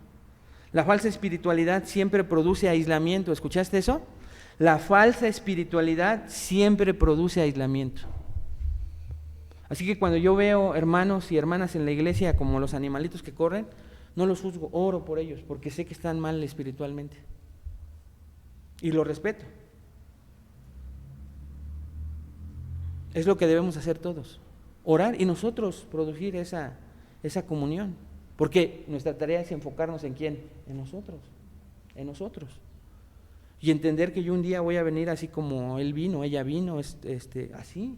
La falsa espiritualidad siempre produce aislamiento, ¿escuchaste eso? La falsa espiritualidad siempre produce aislamiento. Así que cuando yo veo hermanos y hermanas en la iglesia como los animalitos que corren, no los juzgo, oro por ellos, porque sé que están mal espiritualmente. Y lo respeto. Es lo que debemos hacer todos, orar y nosotros producir esa comunión, porque nuestra tarea es enfocarnos en ¿quién? En nosotros. Y entender que yo un día voy a venir así como él vino, ella vino, así.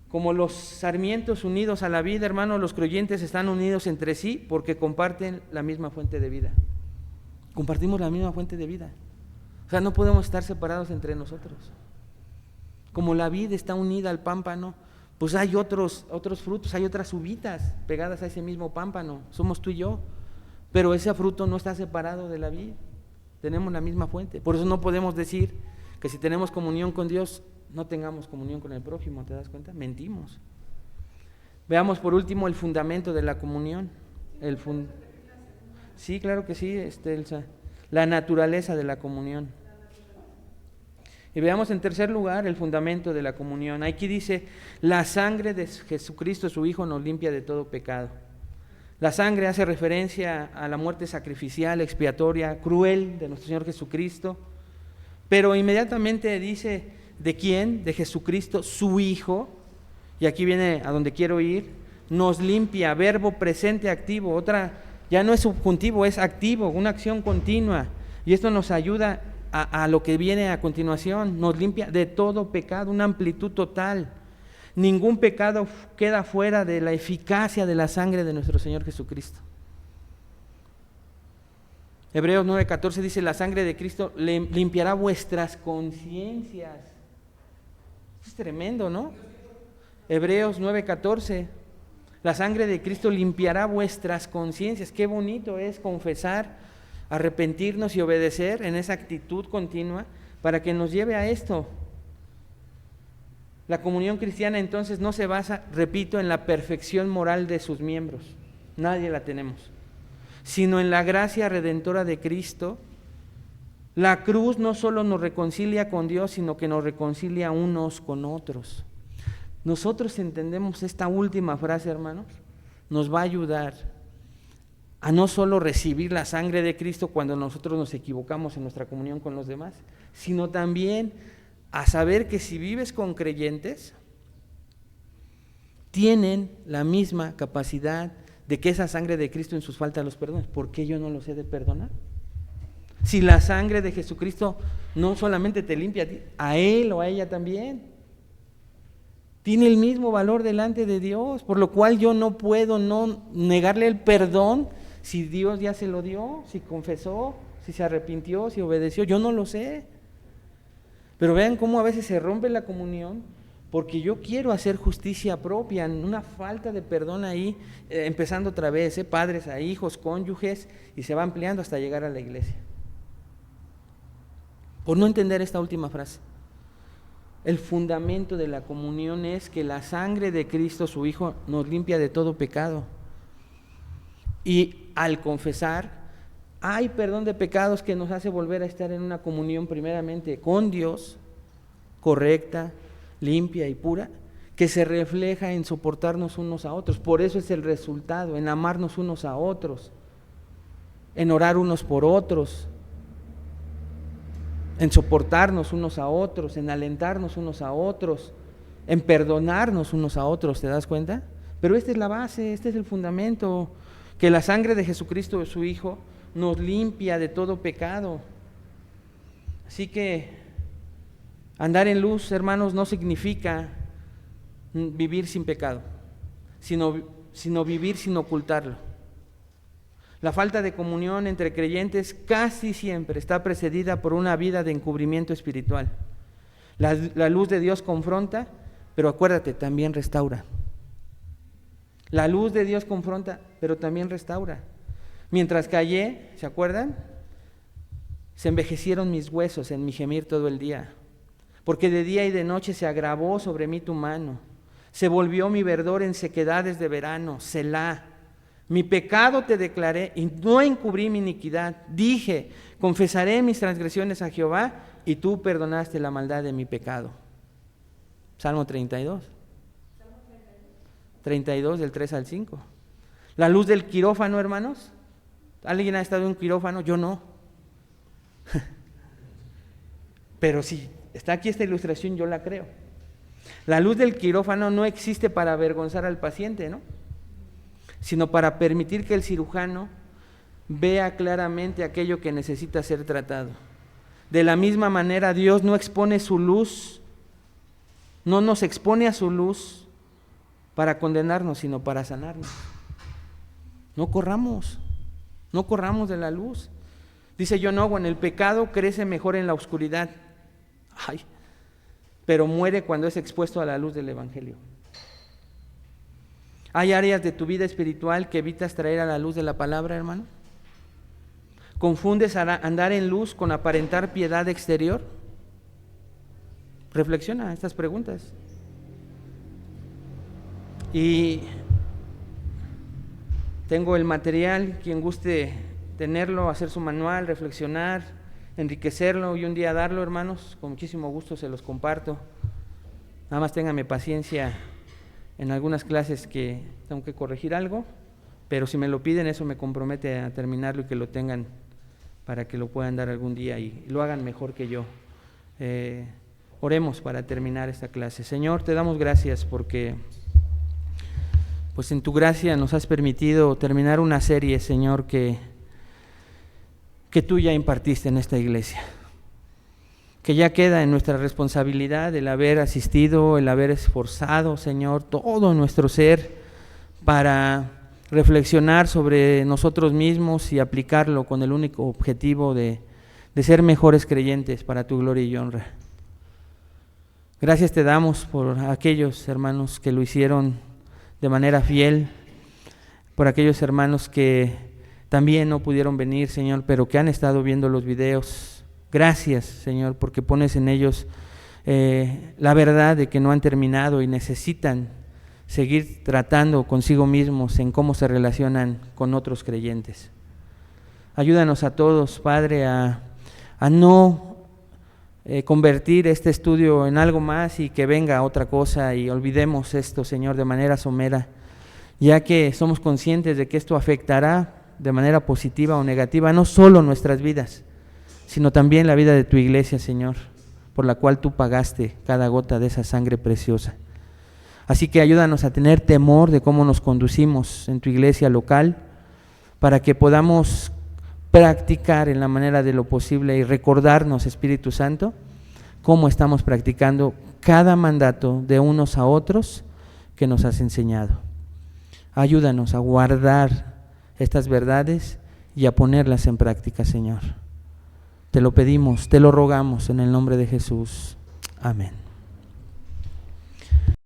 Como los sarmientos unidos a la vida, hermano, los creyentes están unidos entre sí porque comparten la misma fuente de vida. Compartimos la misma fuente de vida. O sea, no podemos estar separados entre nosotros. Como la vid está unida al pámpano, pues hay otros frutos, hay otras uvitas pegadas a ese mismo pámpano, somos tú y yo, pero ese fruto no está separado de la vid, tenemos la misma fuente. Por eso no podemos decir que si tenemos comunión con Dios, no tengamos comunión con el prójimo, ¿te das cuenta? Mentimos. Veamos por último el fundamento de la comunión. Sí, claro que sí, Elsa. La naturaleza de la comunión. Y veamos en tercer lugar el fundamento de la comunión. Aquí dice, la sangre de Jesucristo, su Hijo, nos limpia de todo pecado. La sangre hace referencia a la muerte sacrificial, expiatoria, cruel de nuestro Señor Jesucristo. Pero inmediatamente dice, ¿de quién? De Jesucristo, su Hijo. Y aquí viene a donde quiero ir. Nos limpia, verbo presente activo. Otra, ya no es subjuntivo, es activo, una acción continua. Y esto nos ayuda a lo que viene a continuación. Nos limpia de todo pecado, una amplitud total. Ningún pecado queda fuera de la eficacia de la sangre de nuestro Señor Jesucristo. Hebreos 9:14 dice, la sangre de Cristo limpiará vuestras conciencias. Es tremendo, ¿no? Hebreos 9:14, la sangre de Cristo limpiará vuestras conciencias. Qué bonito es confesar, arrepentirnos y obedecer en esa actitud continua para que nos lleve a esto. La comunión cristiana entonces no se basa, repito, en la perfección moral de sus miembros, nadie la tenemos, sino en la gracia redentora de Cristo. La cruz no solo nos reconcilia con Dios, sino que nos reconcilia unos con otros. Nosotros entendemos esta última frase, hermanos, nos va a ayudar a no solo recibir la sangre de Cristo cuando nosotros nos equivocamos en nuestra comunión con los demás, sino también a saber que si vives con creyentes, tienen la misma capacidad de que esa sangre de Cristo en sus faltas los perdone. ¿Por qué yo no los he de perdonar? Si la sangre de Jesucristo no solamente te limpia a ti, a él o a ella también. Tiene el mismo valor delante de Dios, por lo cual yo no puedo no negarle el perdón si Dios ya se lo dio, si confesó, si se arrepintió, si obedeció, yo no lo sé. Pero vean cómo a veces se rompe la comunión porque yo quiero hacer justicia propia, una falta de perdón ahí, empezando otra vez, padres a hijos, cónyuges, y se va ampliando hasta llegar a la iglesia. Por no entender esta última frase. El fundamento de la comunión es que la sangre de Cristo, su Hijo, nos limpia de todo pecado. Y al confesar, hay perdón de pecados que nos hace volver a estar en una comunión primeramente con Dios, correcta, limpia y pura, que se refleja en soportarnos unos a otros. Por eso es el resultado, en amarnos unos a otros, en orar unos por otros, en soportarnos unos a otros, en alentarnos unos a otros, en perdonarnos unos a otros, ¿te das cuenta? Pero esta es la base, este es el fundamento, que la sangre de Jesucristo, su Hijo, nos limpia de todo pecado. Así que andar en luz, hermanos, no significa vivir sin pecado, sino vivir sin ocultarlo. La falta de comunión entre creyentes casi siempre está precedida por una vida de encubrimiento espiritual. La luz de Dios confronta, pero acuérdate, también restaura. La luz de Dios confronta, pero también restaura. Mientras callé, ¿se acuerdan? Se envejecieron mis huesos en mi gemir todo el día, porque de día y de noche se agravó sobre mí tu mano. Se volvió mi verdor en sequedades de verano, Selah. Mi pecado te declaré y no encubrí mi iniquidad. Dije, confesaré mis transgresiones a Jehová y tú perdonaste la maldad de mi pecado. Salmo 32. 32 del 3 al 5. La luz del quirófano, hermanos. ¿Alguien ha estado en un quirófano? Yo no. Pero sí, está aquí esta ilustración, yo la creo. La luz del quirófano no existe para avergonzar al paciente, ¿no? Sino para permitir que el cirujano vea claramente aquello que necesita ser tratado. De la misma manera, Dios no expone su luz, no nos expone a su luz para condenarnos, sino para sanarnos. No corramos de la luz. Dice John Owen, el pecado crece mejor en la oscuridad, pero muere cuando es expuesto a la luz del Evangelio. ¿Hay áreas de tu vida espiritual que evitas traer a la luz de la palabra, hermano? ¿Confundes andar en luz con aparentar piedad exterior? Reflexiona estas preguntas. Y tengo el material, quien guste tenerlo, hacer su manual, reflexionar, enriquecerlo y un día darlo, hermanos. Con muchísimo gusto se los comparto. Nada más ténganme paciencia en algunas clases que tengo que corregir algo, pero si me lo piden, eso me compromete a terminarlo y que lo tengan para que lo puedan dar algún día y lo hagan mejor que yo. Oremos para terminar esta clase. Señor, te damos gracias porque pues en tu gracia nos has permitido terminar una serie, Señor, que tú ya impartiste en esta iglesia, que ya queda en nuestra responsabilidad el haber asistido, el haber esforzado, Señor, todo nuestro ser para reflexionar sobre nosotros mismos y aplicarlo con el único objetivo de ser mejores creyentes para tu gloria y honra. Gracias te damos por aquellos hermanos que lo hicieron de manera fiel, por aquellos hermanos que también no pudieron venir, Señor, pero que han estado viendo los videos. Gracias, Señor, porque pones en ellos la verdad de que no han terminado y necesitan seguir tratando consigo mismos en cómo se relacionan con otros creyentes. Ayúdanos a todos, Padre, a no convertir este estudio en algo más y que venga otra cosa y olvidemos esto, Señor, de manera somera, ya que somos conscientes de que esto afectará de manera positiva o negativa no solo nuestras vidas, sino también la vida de tu iglesia, Señor, por la cual tú pagaste cada gota de esa sangre preciosa. Así que ayúdanos a tener temor de cómo nos conducimos en tu iglesia local, para que podamos practicar en la manera de lo posible y recordarnos, Espíritu Santo, cómo estamos practicando cada mandato de unos a otros que nos has enseñado. Ayúdanos a guardar estas verdades y a ponerlas en práctica, Señor. Te lo pedimos, te lo rogamos en el nombre de Jesús. Amén.